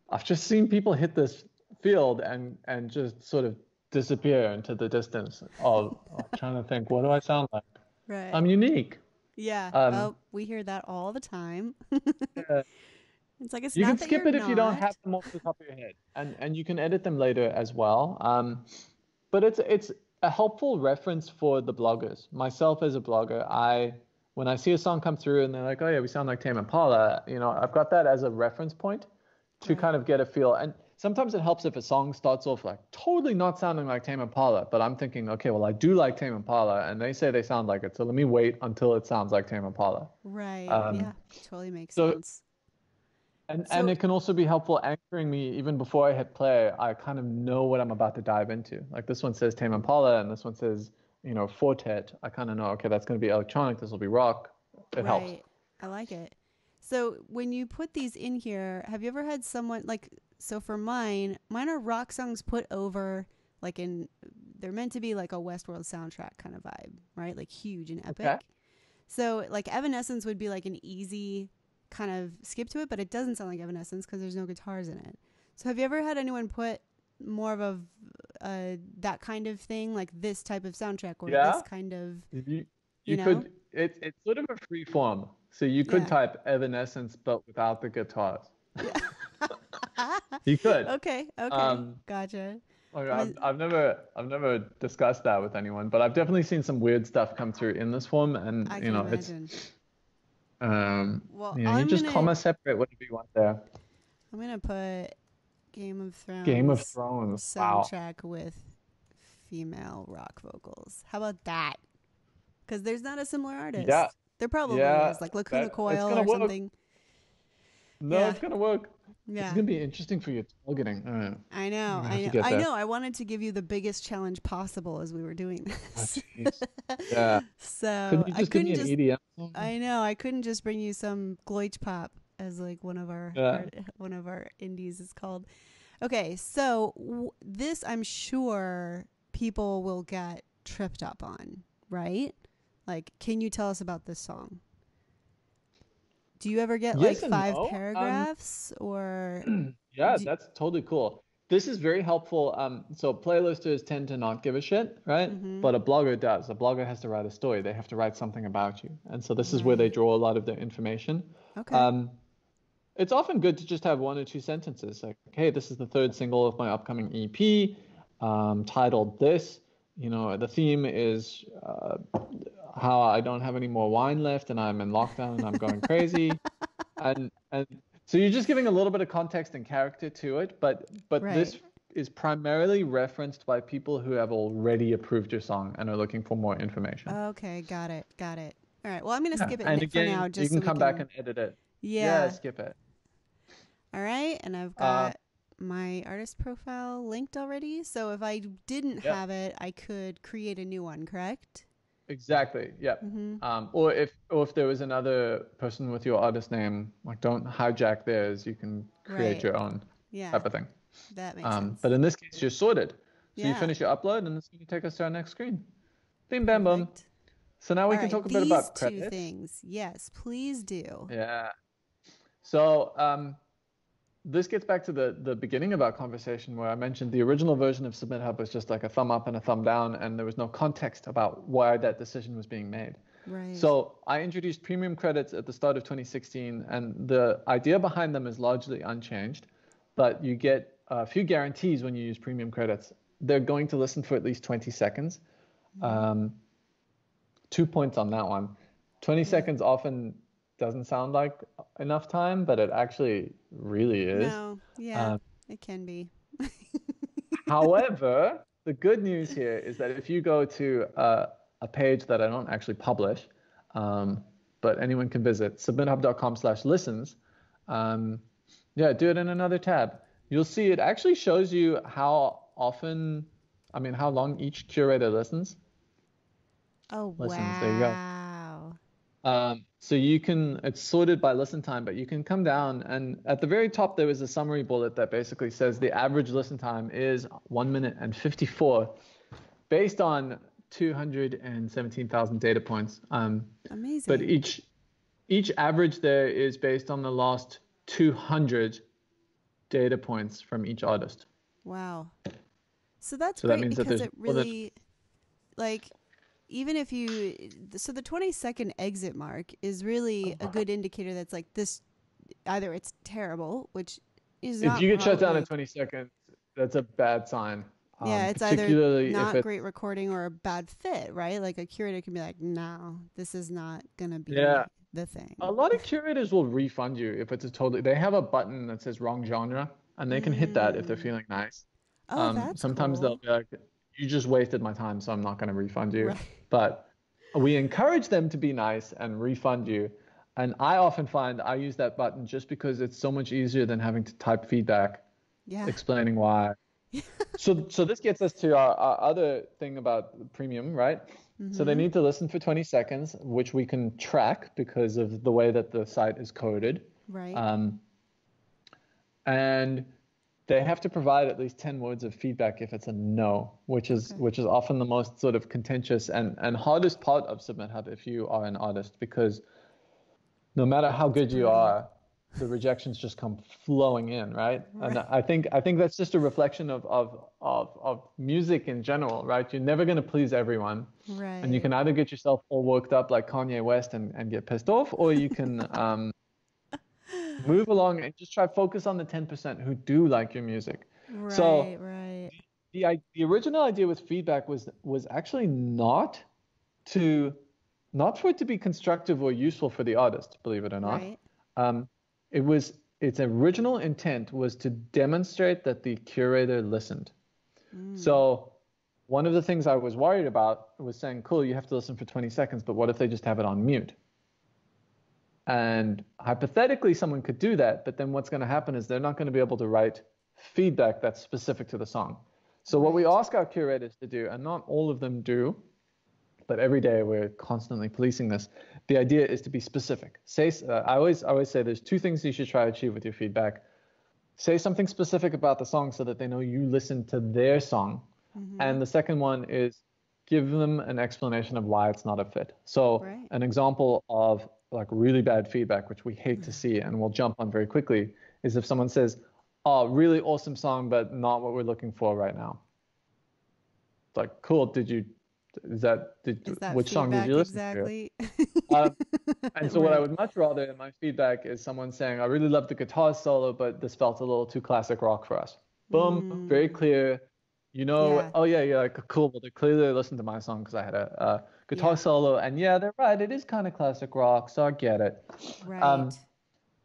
I've just seen people hit this field and just sort of disappear into the distance of trying to think, what do I sound like? Right. I'm unique. Yeah. Um, Oh, we hear that all the time. yeah. It's like it's You not can that skip you're it if you don't not. have them off the top of your head, and you can edit them later as well. But it's a helpful reference for the bloggers. Myself as a blogger, when I see a song come through and they're like, oh yeah, we sound like Tame Impala, I've got that as a reference point to Right. kind of get a feel. And sometimes it helps if a song starts off like totally not sounding like Tame Impala, but I'm thinking, okay, well, I do like Tame Impala, and they say they sound like it, so let me wait until it sounds like Tame Impala. Right. Um, Yeah. Totally makes so sense. and So it can also be helpful anchoring me even before I hit play. I kind of know what I'm about to dive into. Like this one says Tame Impala, and this one says, Fortet. I kind of know, okay, that's going to be electronic. This will be rock. It helps. right. I like it. So when you put these in here, have you ever had someone like so for mine are rock songs put over like in they're meant to be like a Westworld soundtrack kind of vibe, right? Like huge and Okay. epic. So like Evanescence would be like an easy kind of skip to it, but it doesn't sound like Evanescence because there's no guitars in it. So have you ever had anyone put more of that kind of thing, like this type of soundtrack or this Yeah. kind of, You, you you know? could, it's sort of a free form. So you could Yeah. type Evanescence, but without the guitars. Yeah. You could. Okay. Okay. Um, Gotcha. like I'm a, I've never discussed that with anyone, but I've definitely seen some weird stuff come through in this form, and I can it's imagine. Well, you just comma separate whatever you want there. I'm gonna put Game of Game of Thrones Thrones. Wow. soundtrack with female rock vocals. How about that? Because there's not a similar Yeah. artist. There probably Yeah. is, like Lacuna That it's Coil gonna or work. something. No, Yeah, it's gonna work. This is yeah. gonna be interesting for your targeting. I You're know, gonna I have to know, get I there. know. I wanted to give you the biggest challenge possible as we were doing Oh, this. jeez. Yeah. So Couldn't you I just give me couldn't an just. EDM song? I know I couldn't just bring you some Gloich pop as like one of our Yeah. one of our indies is called. Okay, so this I'm sure people will get tripped up on, right? Like, can you tell us about this song? Do you ever get like Yes and 5 no. paragraphs or Yeah, do, that's totally cool. This is very helpful. So playlisters tend to not give a shit, right? mm-hmm, But a blogger does. A blogger has to write a story. They have to write something about you. And so this is where they right. draw a lot of their information. Okay. Um, it's often good to just have 1 or 2 sentences like, hey, this is the 3rd single of my upcoming EP, titled this. The theme is how I don't have any more wine left and I'm in lockdown and I'm going crazy. And so you're just giving a little bit of context and character to it, but Right. this is primarily referenced by people who have already approved your song and are looking for more information. Okay, got it. Got it. All right. Well, I'm going to Yeah. skip And it for again, now you just can so we come back can and edit it. Yeah, yeah. skip it. All right, and I've Uh, got my artist profile linked already. So if I didn't yeah, have it, I could create a new one, correct? exactly. Yeah. Mhm. Or if there was another person with your artist name, like don't hijack theirs. You can create Right. your own Yeah, type of thing. that makes sense. But in this case, you're sorted. So you Yeah. finish your upload, and it's going to take us to our next screen. Bim bam boom. Perfect. So now we All can right, talk a bit these about two credits. things. Yes, please do. Yeah. So this gets back to the beginning of our conversation where I mentioned the original version of Submithub was just like a thumb up and a thumb down, and there was no context about why that decision was being made. Right. So I introduced premium credits at the start of 2016, and the idea behind them is largely unchanged, but you get a few guarantees when you use premium credits. They're going to listen for at least 20 seconds. 2 points on that one. 20 seconds often doesn't sound like enough time, but it actually really is. No, yeah, it can be. However, the good news here is that if you go to a page that I don't actually publish, but anyone can visit, submithub.com/listens, do it in another tab. You'll see it actually shows you how long each curator listens. Oh, Listens, there you go. wow. So it's sorted by listen time, but you can come down, and at the very top there is a summary bullet that basically says the average listen time is 1 minute and 54 based on 217,000 data points. Amazing. But each average there is based on the last 200 data points from each artist. Wow. So that's So that great means that because there's it really, like, even if so the 20-second exit mark is really a good indicator that's like this, either it's terrible, which is not. If you get shut down in probably 20 seconds, that's a bad sign. Yeah, it's either not great recording or a bad fit, right? Like a curator can be like, no, this is not going to be the thing. A lot of curators will refund you if it's they have a button that says wrong genre, and they can hit that if they're feeling nice. Oh, that's sometimes cool. They'll be like, you just wasted my time, so I'm not going to refund you. Right. But we encourage them to be nice and refund you. And I often find I use that button just because it's so much easier than having to type feedback, explaining why. So this gets us to our other thing about premium, right? So they need to listen for 20 seconds, which we can track because of the way that the site is coded. Right. And they have to provide at least 10 words of feedback if it's a no, which is often the most sort of contentious and hardest part of Submithub if you are an artist, because no matter how good you are, the rejections just come flowing in, right? And I think that's just a reflection of music in general, right? You're never going to please everyone. Right. And you can either get yourself all worked up like Kanye West and get pissed off, or you can move along and just try to focus on the 10% who do like your music. Right, so right. The original idea with feedback was actually not for it to be constructive or useful for the artist, believe it or not. Right. Its original intent was to demonstrate that the curator listened. So one of the things I was worried about was saying, cool, you have to listen for 20 seconds, but what if they just have it on mute? And hypothetically, someone could do that, but then what's going to happen is they're not going to be able to write feedback that's specific to the song. So what we ask our curators to do, and not all of them do, but every day we're constantly policing this. The idea is to be specific. I always say there's two things you should try to achieve with your feedback. Say something specific about the song so that they know you listened to their song. And the second one is give them an explanation of why it's not a fit. So an example of like really bad feedback, which we hate to see and we'll jump on very quickly, is if someone says, oh, really awesome song, but not what we're looking for right now. It's like, cool, which song did you listen to? And so what I would much rather in my feedback is someone saying, I really love the guitar solo, but this felt a little too classic rock for us. Boom, very clear. Oh yeah, cool. Well, they clearly listened to my song because I had a guitar solo, and they're right. It is kind of classic rock, so I get it. Right.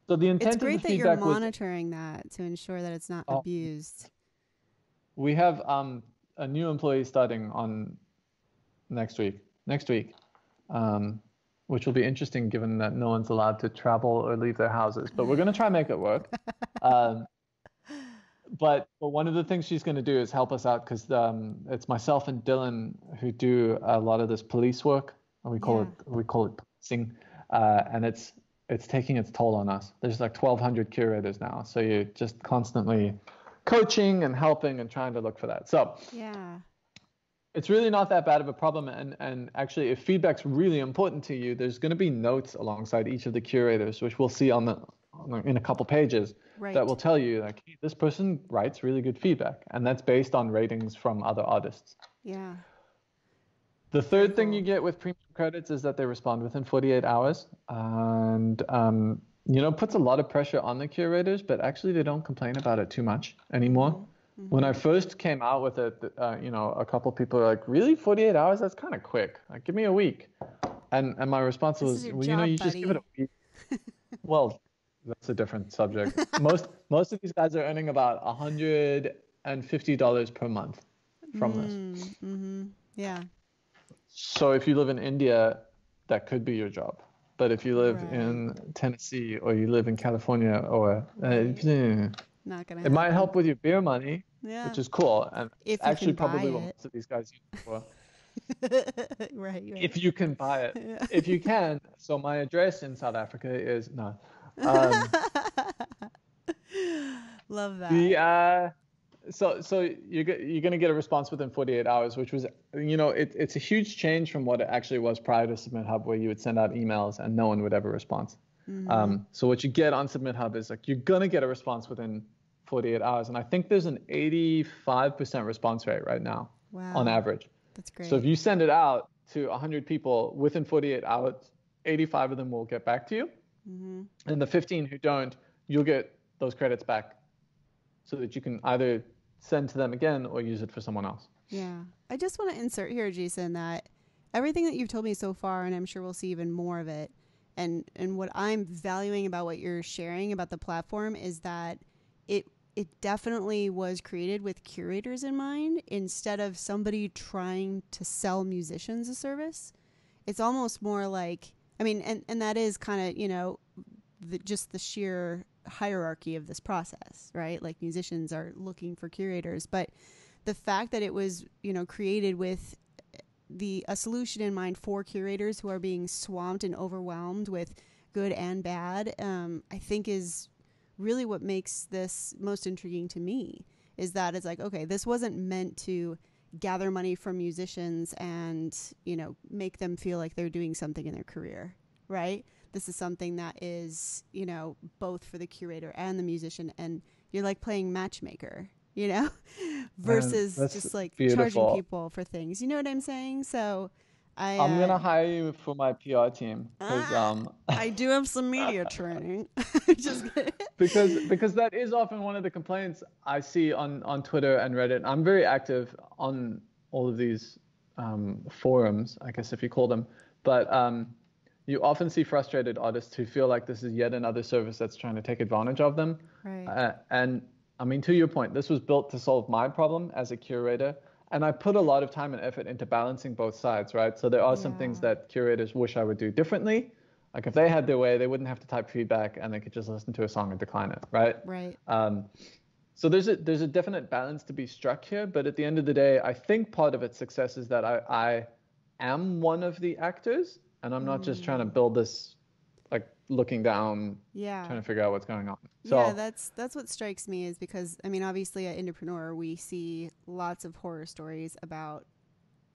So the intent it's great of the that feedback you're monitoring that to ensure that it's not abused. We have a new employee starting on next week, which will be interesting given that no one's allowed to travel or leave their houses. But we're going to try and make it work. But one of the things she's going to do is help us out because it's myself and Dylan who do a lot of this police work, and we call it policing, and it's taking its toll on us. There's like 1,200 curators now, so you're just constantly coaching and helping and trying to look for that. So It's really not that bad of a problem. And actually, if feedback's really important to you, there's going to be notes alongside each of the curators, which we'll see in a couple pages, that will tell you like, hey, this person writes really good feedback, and that's based on ratings from other artists. Yeah. The third thing you get with premium credits is that they respond within 48 hours, and puts a lot of pressure on the curators, but actually they don't complain about it too much anymore. Mm-hmm. When I first came out with it, a couple people were like, really, 48 hours? That's kind of quick. Like, give me a week. And my response was, well, you just give it a week. Well, that's a different subject. Most of these guys are earning about $150 per month from this. Mm-hmm. Yeah. So if you live in India, that could be your job. But if you live in Tennessee or you live in California, or not gonna it might help with your beer money, which is cool. And if actually probably what most of these guys use it for. right. If you can buy it. Yeah. If you can. So my address in South Africa is Love that. So you're going to get a response within 48 hours, which was, it's a huge change from what it actually was prior to Submithub, where you would send out emails and no one would ever respond. Mm-hmm. So what you get on Submithub is like, you're going to get a response within 48 hours. And I think there's an 85% response rate right now on average. That's great. So if you send it out to 100 people within 48 hours, 85 of them will get back to you. Mm-hmm. And the 15 who don't, you'll get those credits back so that you can either send to them again or use it for someone else. Yeah. I just want to insert here, Jason, that everything that you've told me so far, and I'm sure we'll see even more of it, and what I'm valuing about what you're sharing about the platform is that it definitely was created with curators in mind instead of somebody trying to sell musicians a service. It's almost more like, I mean, and that is kind of, just the sheer hierarchy of this process, right? Like musicians are looking for curators, but the fact that it was, created with a solution in mind for curators who are being swamped and overwhelmed with good and bad, I think is really what makes this most intriguing to me, is that it's like, okay, this wasn't meant to gather money from musicians and, make them feel like they're doing something in their career, right? This is something that is, both for the curator and the musician, and you're like playing matchmaker, versus just like charging people for things. You know what I'm saying? So I'm going to hire you for my PR team. I do have some media training. Just kidding. Because that is often one of the complaints I see on Twitter and Reddit. I'm very active on all of these forums, I guess if you call them. But you often see frustrated artists who feel like this is yet another service that's trying to take advantage of them. Right. And I mean, to your point, this was built to solve my problem as a curator. And I put a lot of time and effort into balancing both sides, right? So there are some things that curators wish I would do differently. Like if they had their way, they wouldn't have to type feedback and they could just listen to a song and decline it, right? Right. So there's a definite balance to be struck here. But at the end of the day, I think part of its success is that I am one of the actors, and I'm not just trying to build this like looking down, trying to figure out what's going on. So that's what strikes me, is because, I mean, obviously at Indepreneur, we see lots of horror stories about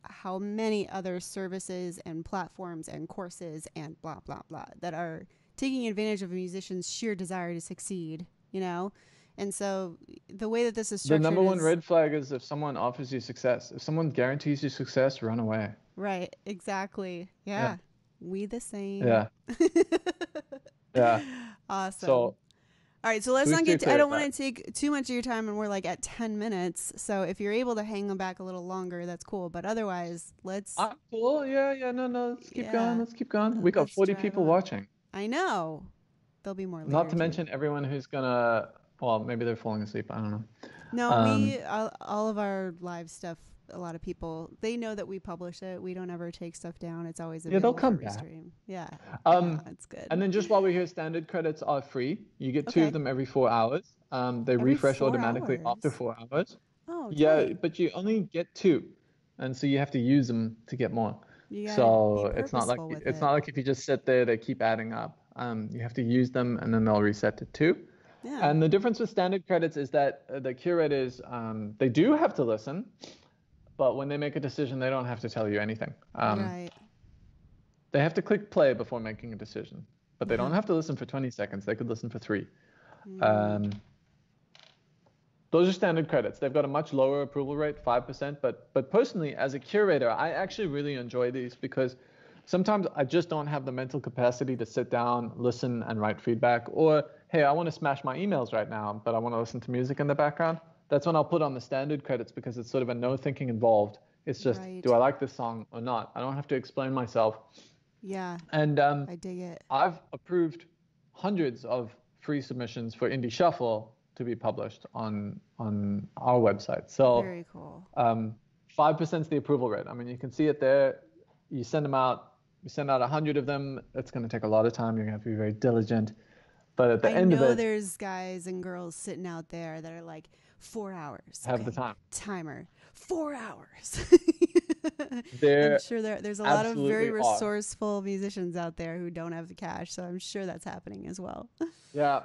how many other services and platforms and courses and blah, blah, blah that are taking advantage of a musician's sheer desire to succeed, And so the way that this is structured, the number one red flag is if someone offers you success. If someone guarantees you success, run away. Right. Exactly. Yeah. We the same. Yeah. Yeah. Awesome. So, all right. So let's not get, I don't want to take too much of your time, and we're like at 10 minutes. So if you're able to hang them back a little longer, that's cool. But otherwise, let's. Cool. Yeah. No. Let's keep going. Let's keep going. We got 40 people watching. I know. There'll be more later. Not to mention everyone who's gonna, well, maybe they're falling asleep. I don't know. No, all of our live stuff, a lot of people, they know that we publish it. We don't ever take stuff down. It's always available. They'll come for back. Restream. Yeah. That's good. And then just while we're here, standard credits are free. You get 2 of them every 4 hours. They refresh automatically after 4 hours. Oh, yeah, but you only get 2, and so you have to use them to get more. So it's not like if you just sit there, they keep adding up. You have to use them, and then they'll reset to 2. Yeah. And the difference with standard credits is that the curators, they do have to listen, but when they make a decision, they don't have to tell you anything. Right. They have to click play before making a decision, but they don't Uh-huh. have to listen for 20 seconds. They could listen for 3. Mm. Those are standard credits. They've got a much lower approval rate, 5%. But personally, as a curator, I actually really enjoy these because sometimes I just don't have the mental capacity to sit down, listen, and write feedback. Or, hey, I want to smash my emails right now, but I want to listen to music in the background. That's when I'll put on the standard credits because it's sort of a no thinking involved. It's just, Right. do I like this song or not? I don't have to explain myself. Yeah. And I dig it. I've approved hundreds of free submissions for Indie Shuffle to be published on our website. So Very cool. 5% is the approval rate. I mean, you can see it there. You send them out. You send out 100 of them. It's going to take a lot of time. You're going to have to be very diligent. But at the end of I know it, there's guys and girls sitting out there that are like 4 hours. have the time. Timer. 4 hours. There I'm sure there's a lot of very absolutely are. resourceful musicians out there who don't have the cash, so I'm sure that's happening as well. Yeah.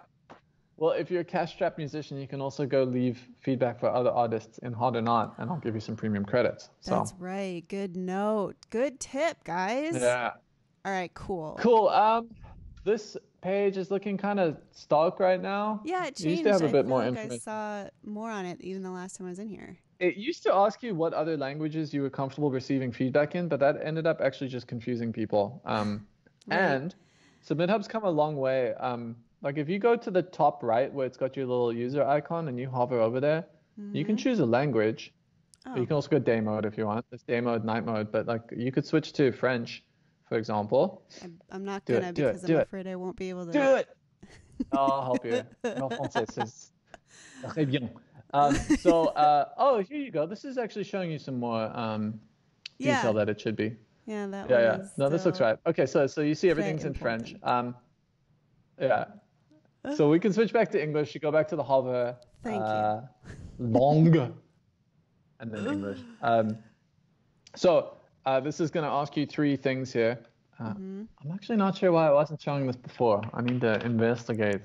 Well, if you're a cash-strapped musician, you can also go leave feedback for other artists in Hard or Not, and I'll give you some premium credits. So That's right. Good note. Good tip, guys. yeah. All right, cool. Cool. This page is looking kind of stark right now. Yeah, it changed. You used to have a bit I more feel like information. I saw more on it even the last time I was in here. It used to ask you what other languages you were comfortable receiving feedback in, but that ended up actually just confusing people. Right. And Submithub's come a long way. Like if you go to the top right where it's got your little user icon and you hover over there, you can choose a language. Oh. You can also go day mode if you want. There's day mode, night mode, but like you could switch to French, for example. I'm not gonna because I'm afraid I won't be able to. Do it. I'll help you. En français, c'est très bien. Oh, here you go. This is actually showing you some more detail that it should be. Yeah, that Yeah, one yeah. is No, this looks right. Okay, so you see everything's in French. Yeah. So we can switch back to English. You go back to the hover. Thank you. Langue. And then English. This is going to ask you 3 things here. I'm actually not sure why I wasn't showing this before. I need to investigate.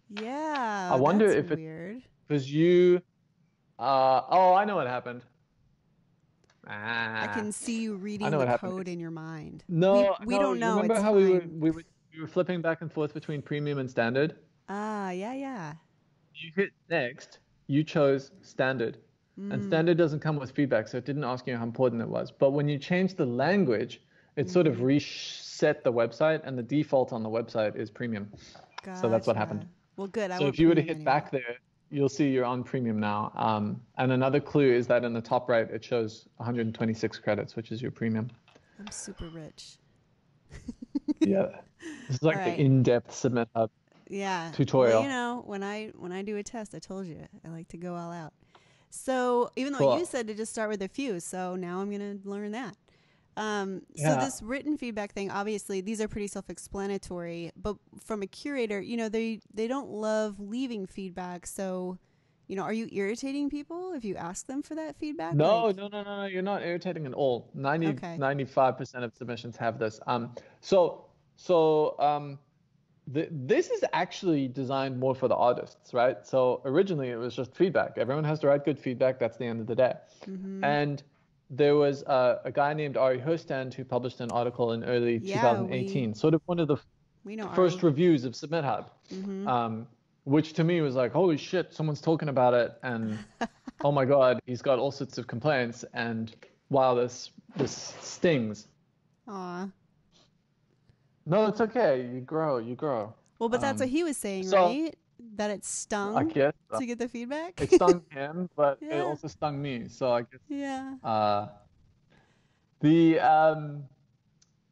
Yeah. I wonder that's if it's weird. because you. I know what happened. I can see you reading the code in your mind. No, we don't know. Remember it's how fine. we were flipping back and forth between premium and standard? Yeah. You hit next. You chose standard, and standard doesn't come with feedback, so it didn't ask you how important it was. But when you change the language, it sort of reset the website, and the default on the website is premium. Gotcha. So that's what happened. Well, good. So if you were to hit back there, you'll see you're on premium now. And another clue is that in the top right, it shows 126 credits, which is your premium. I'm super rich. Yeah. This is like the in-depth Submithub tutorial. Well, when I do a test, I told you, I like to go all out. So even though you said to just start with a few, so now I'm going to learn that. So this written feedback thing, obviously these are pretty self-explanatory, but from a curator, they don't love leaving feedback. So, are you irritating people if you ask them for that feedback? No, you're not irritating at all. 95% of submissions have this. This is actually designed more for the artists, right? So originally it was just feedback. Everyone has to write good feedback. That's the end of the day. And there was a guy named Ari Hostand who published an article in early 2018, sort of one of the first reviews of Submithub, which to me was like, holy shit, someone's talking about it, and oh my god, he's got all sorts of complaints, and wow, this stings. Aw. No, it's okay. You grow. Well, but that's what he was saying, right? That it stung I guess to get the feedback? It stung him, but it also stung me. So I guess. Yeah.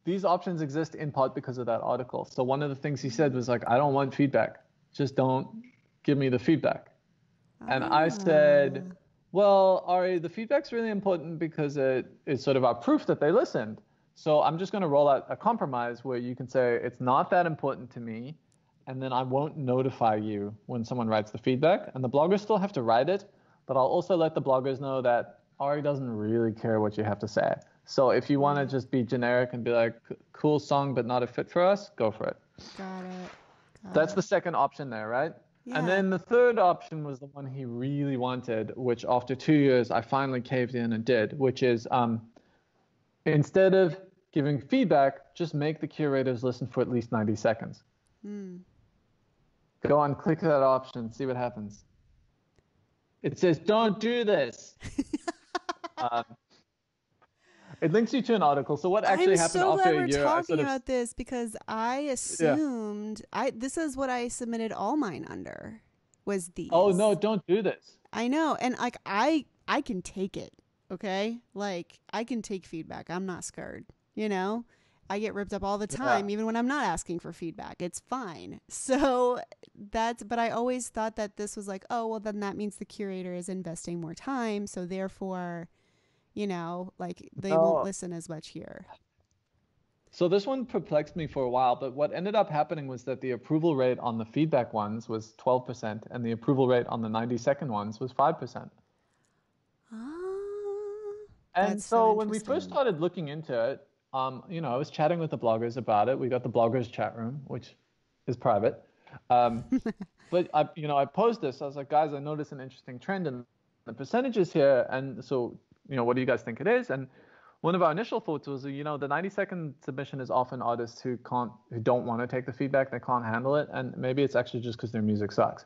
These options exist in part because of that article. So one of the things he said was like, I don't want feedback. Just don't give me the feedback. And I said, well, Ari, the feedback's really important because it is sort of our proof that they listened. So I'm just going to roll out a compromise where you can say it's not that important to me, and then I won't notify you when someone writes the feedback. And the bloggers still have to write it, but I'll also let the bloggers know that Ari doesn't really care what you have to say. So if you want to just be generic and be like, cool song, but not a fit for us, go for it. Got it. That's the second option there, right? And Yeah. then the third option was the one he really wanted, which after 2 years I finally caved in and did, which is instead of giving feedback, just make the curators listen for at least 90 seconds. Mm. Go on, click that option, see what happens. It says, don't do this. Um, it links you to an article. So what actually I'm happened so after glad a we're year, I talking sort of, about this because I yeah. assumed this is what I submitted all mine under was Oh, no, these. don't do this. I know, and like I can take it, okay? Like I can take feedback. I'm not scared, you know? I get ripped up all the Yeah. time even when I'm not asking for feedback. It's fine. So but I always thought that this was like, oh, well then that means the curator is investing more time, so therefore, like they won't No. listen as much here. So this one perplexed me for a while, but what ended up happening was that the approval rate on the feedback ones was 12% and the approval rate on the 90-second ones was 5%. Ah, And that's so so when we first interesting. started looking into it, I was chatting with the bloggers about it. We got the bloggers chat room, which is private. Um, but I posed this. I was like, guys, I noticed an interesting trend in the percentages here. And so, what do you guys think it is? And one of our initial thoughts was, the 90-second submission is often artists who don't want to take the feedback, they can't handle it, and maybe it's actually just because their music sucks.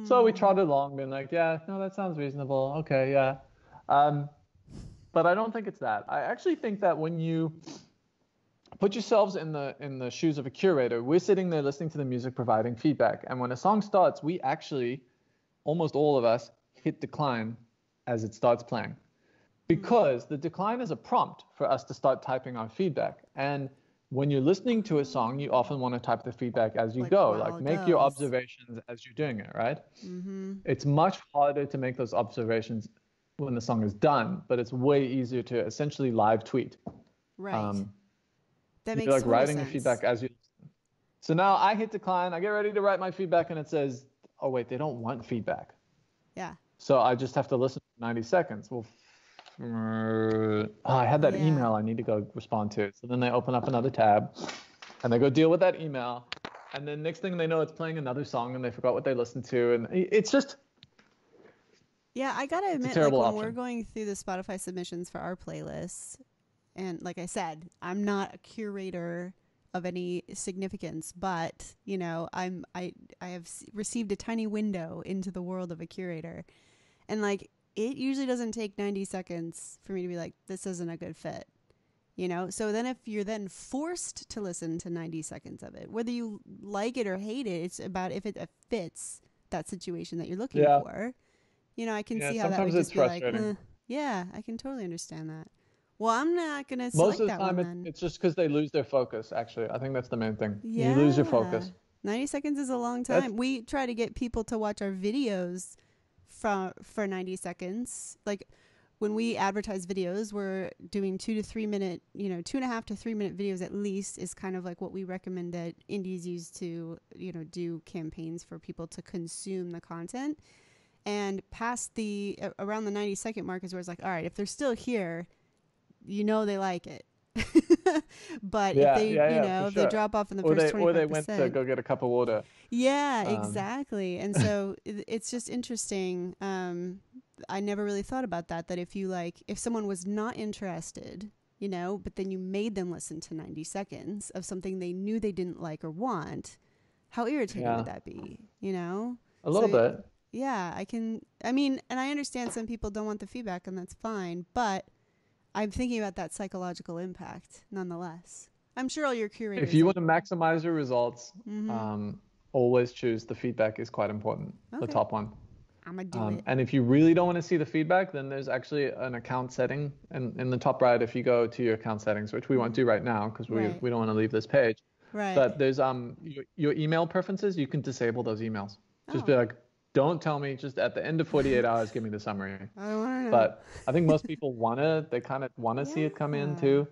So we Mm. trotted along, being like, yeah, no, that sounds reasonable. Okay, yeah. Um, but I don't think it's that. I actually think that when you put yourselves in the shoes of a curator, we're sitting there listening to the music, providing feedback, and when a song starts, we actually, almost all of us, hit decline as it starts playing, Mm. because the decline is a prompt for us to start typing our feedback. And when you're listening to a song, you often want to type the feedback as you Like go, while like it make your goes. observations as you're doing it, right? Mm-hmm. It's much harder to make those observations when the song is done, but it's way easier to essentially live tweet. Right. Um, That you're makes like total writing your sense. feedback as you. So now I hit decline. I get ready to write my feedback, and it says, "Oh wait, they don't want feedback." Yeah. So I just have to listen for 90 seconds. Well, I had that Yeah. email I need to go respond to. So then they open up another tab, and they go deal with that email. And then next thing they know, it's playing another song, and they forgot what they listened to, and Yeah, I gotta it's a admit, like terrible when we're option. going through the Spotify submissions for our playlists, and like I said, I'm not a curator of any significance, but I have received a tiny window into the world of a curator, and like it usually doesn't take 90 seconds for me to be like, this isn't a good fit. So then if you're then forced to listen to 90 seconds of it, whether you like it or hate it, it's about if it fits that situation that you're looking Yeah, for. I can yeah. see how that would Sometimes it's just be like, frustrating. yeah, I can totally understand that. Well, I'm not going to Most select of the that time, one then. it's just because they lose their focus. Actually, I think that's the main thing. You lose your Yeah. focus. 90 seconds is a long That's time. We try to get people to watch our videos for 90 seconds. Like when we advertise videos, we're doing 2 to 3 minute, 2.5 to 3 minute videos at least is kind of like what we recommend that indies use to, do campaigns for people to consume the content. And past around the 90-second mark is where it's like, all right, if they're still here, they like it. But if yeah, they, yeah, yeah, for if they sure. drop off in the Or first they went to 25%, go get a cup of water. yeah, Um, exactly. And so it's just interesting. I never really thought about that if someone was not interested, but then you made them listen to 90 seconds of something they knew they didn't like or want, how irritating would yeah, that be? a little So bit. yeah, and I understand some people don't want the feedback and that's fine, but I'm thinking about that psychological impact nonetheless. I'm sure all your If curators you are. want to maximize your results, Mm-hmm. um, always choose the feedback is quite important, the Okay, top one. I'm gonna do it. And if you really don't want to see the feedback, then there's actually an account setting. And in the top right, if you go to your account settings, which we won't Mm-hmm. do right now because Right, we don't want to leave this page, right. but there's your email preferences, you can disable those emails. Just be Oh, like, don't tell me, just at the end of 48 hours, give me the summary. I don't want to know. But I think most people they kind of want to see it come in Yeah. too.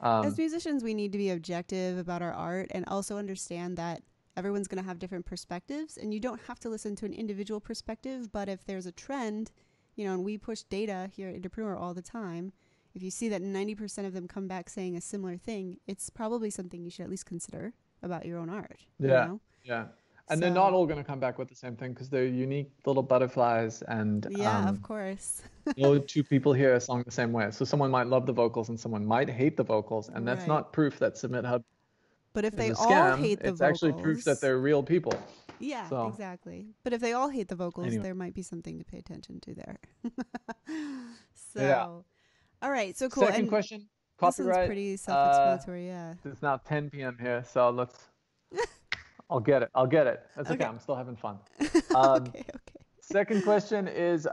As Um, musicians, we need to be objective about our art and also understand that everyone's going to have different perspectives and you don't have to listen to an individual perspective. But if there's a trend, and we push data here at Entrepreneur all the time, if you see that 90% of them come back saying a similar thing, it's probably something you should at least consider about your own art, yeah, yeah. And they're not all going to come back with the same thing because they're unique little butterflies, and yeah, of course. no two people hear a song the same way. So someone might love the vocals and someone might hate the vocals, and that's not proof that Submithub But if is they a all scam. hate the It's vocals, actually proof that they're real people. Yeah, So, exactly. But if they all hate the vocals, anyway. there might be something to pay attention to there. So, Yeah. all right, so cool. Second and question, this copyright. one's pretty self-explanatory, yeah. It's now 10 p.m. here, so I'll get it. That's okay. I'm still having fun. Okay. Second question is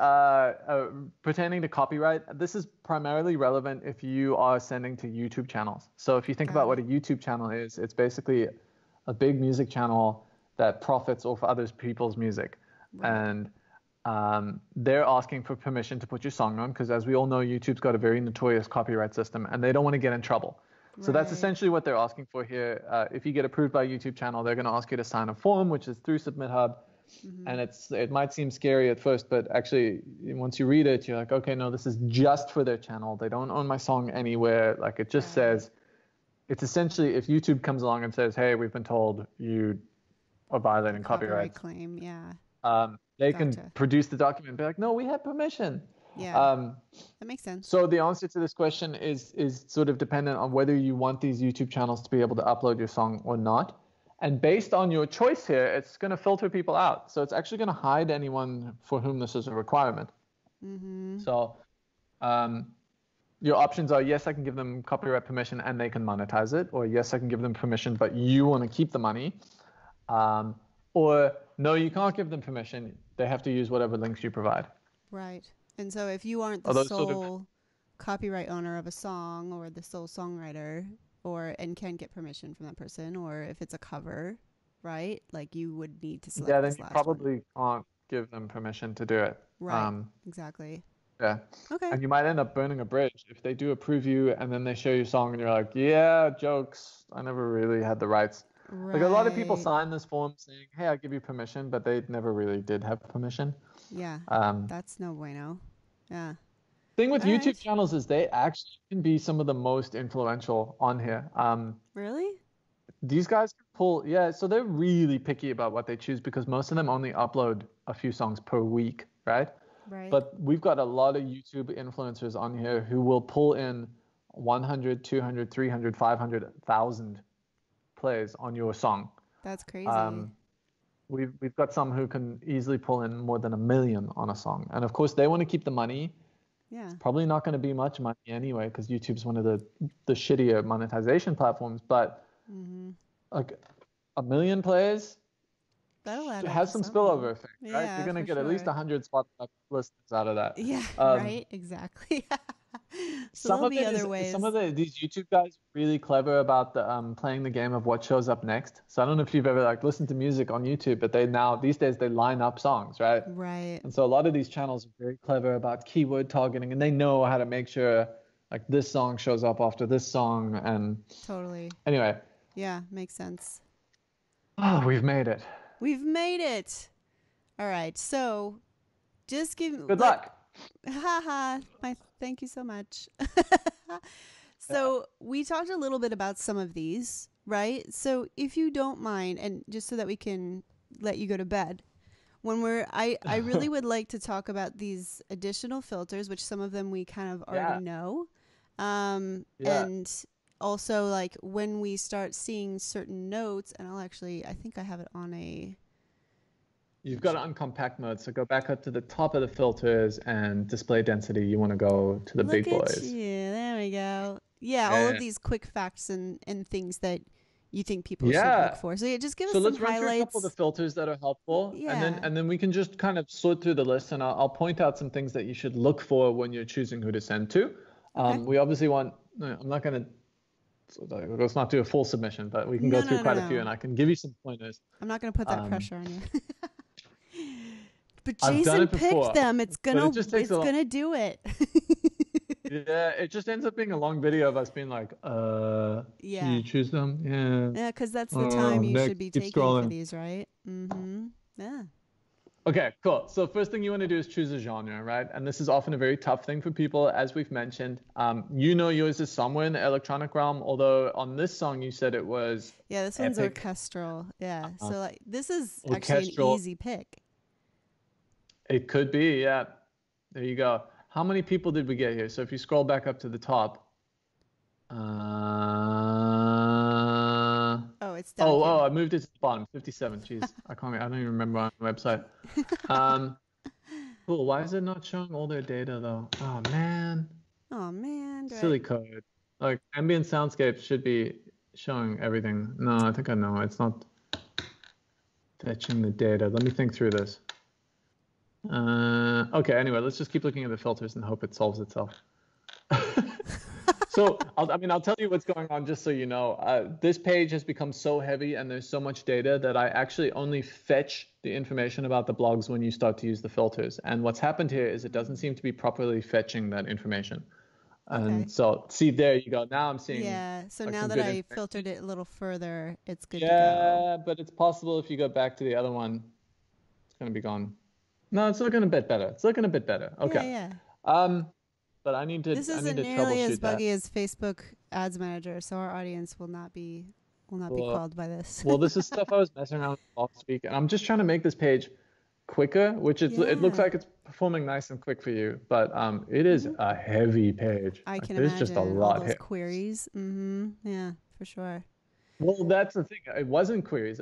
pertaining to copyright. This is primarily relevant if you are sending to YouTube channels. So if you think about what a YouTube channel is, it's basically a big music channel that profits off other people's music. And they're asking for permission to put your song on because, as we all know, YouTube's got a very notorious copyright system and they don't want to get in trouble. So that's essentially what they're asking for here. If you get approved by a YouTube channel, they're going to ask you to sign a form, which is through Submithub. And it might seem scary at first, but actually, once you read it, you're like, okay, no, this is just for their channel. They don't own my song anywhere. Like, it just says, it's essentially if YouTube comes along and says, hey, we've been told you are violating copyright claim, yeah. They can produce the document and be like, no, we have permission. Yeah, that makes sense. So the answer to this question is sort of dependent on whether you want these YouTube channels to be able to upload your song or not. And based on your choice here, it's going to filter people out. So it's actually going to hide anyone for whom this is a requirement. So your options are, yes, I can give them copyright permission and they can monetize it. Or yes, I can give them permission, but you want to keep the money. Or no, you can't give them permission. They have to use whatever links you provide. Right. And so if you aren't the sole copyright owner of a song or the sole songwriter and can get permission from that person, or if it's a cover, right? Like you would need to select then you probably can't give them permission to do it. Right. Exactly. Yeah. Okay. And you might end up burning a bridge if they do approve you and then they show you a song and you're like, yeah, jokes. I never really had the rights. Right. Like a lot of people sign this form saying, hey, I give you permission, but they never really did have permission. Yeah. That's no bueno. Yeah. Thing with YouTube channels is they actually can be some of the most influential on here. Really? These guys can pull, so they're really picky about what they choose because most of them only upload a few songs per week, right? Right. But we've got a lot of YouTube influencers on here who will pull in 100, 200, 300, 500, 1,000 plays on your song. That's crazy. We've got some who can easily pull in more than 1 million on a song. And of course, they want to keep the money. Yeah. It's probably not going to be much money anyway because YouTube's one of the shittier monetization platforms. But like 1 million plays, that'll add has some spillover effect, right? Yeah, you're going to get sure. at least 100 Spotify listeners out of that. Yeah, right, exactly. So some of be other ways. Some of these YouTube guys are really clever about the playing the game of what shows up next. So I don't know if you've ever listened to music on YouTube, but these days they line up songs, right? Right. And so a lot of these channels are very clever about keyword targeting, and they know how to make sure this song shows up after this song. And totally. Anyway. Yeah, makes sense. Oh, we've made it. We've made it. All right. So just good luck. Haha. Thank you so much. So we talked a little bit about some of these, right? So if you don't mind, and just so that we can let you go to bed, I really would like to talk about these additional filters, which some of them we kind of already know. And also when we start seeing certain notes, and I think I have it on a... You've got it on compact mode, so go back up to the top of the filters and display density. You want to go to the big boys. Yeah, there we go. Yeah, all of these quick facts and things that you think people should look for. So just give us some highlights. So let's run through a couple of the filters that are helpful, and then we can just kind of sort through the list, and I'll point out some things that you should look for when you're choosing who to send to. We obviously want. I'm not going to. Let's not do a full submission, but we can go through quite a few, and I can give you some pointers. I'm not going to put that pressure on you. But Jason picked them. It's gonna do it. Yeah, it just ends up being a long video of us being like, you choose them? Yeah. Yeah, because that's the time you should be taking for these, right? Mm-hmm. Yeah. Okay, cool. So first thing you want to do is choose a genre, right? And this is often a very tough thing for people, as we've mentioned. You know yours is somewhere in the electronic realm, although on this song you said it was Yeah, this one's epic, orchestral. Yeah. uh, So like this is actually an orchestral. easy pick. It could be, yeah. There you go. How many people did we get here? So if you scroll back up to the top, Oh, it's down oh, here. I moved it to the bottom, 57. Jeez, I don't even remember on the website. Um, cool. Why is it not showing all their data though? Oh man, Oh man, silly code. Like ambient soundscapes should be showing everything. No, I think I know. It's not fetching the data. Let me think through this. Okay, anyway, let's just keep looking at the filters and hope it solves itself. So, I'll tell you what's going on just so you know. This page has become so heavy and there's so much data that I actually only fetch the information about the blogs when you start to use the filters. And what's happened here is it doesn't seem to be properly fetching that information. And Okay. so, see, there you go. Now I'm seeing Yeah. So like now some that good I information. filtered it a little further, it's good to go. Yeah, but it's possible if you go back to the other one, it's going to be gone. No, it's looking a bit better. It's looking a bit better. Yeah, Okay. yeah. Um, but I need This isn't to nearly as troubleshoot that. buggy as Facebook Ads Manager, so our audience will not be Well, quelled by this. well, this is stuff I was messing around with last week, and I'm just trying to make this page quicker, which it looks Yeah. like it's performing nice and quick for you, but it is a heavy page. I Like can there's just a imagine all lot those here. queries. Mm-hmm. Yeah, for sure. Well, that's the thing. It wasn't queries.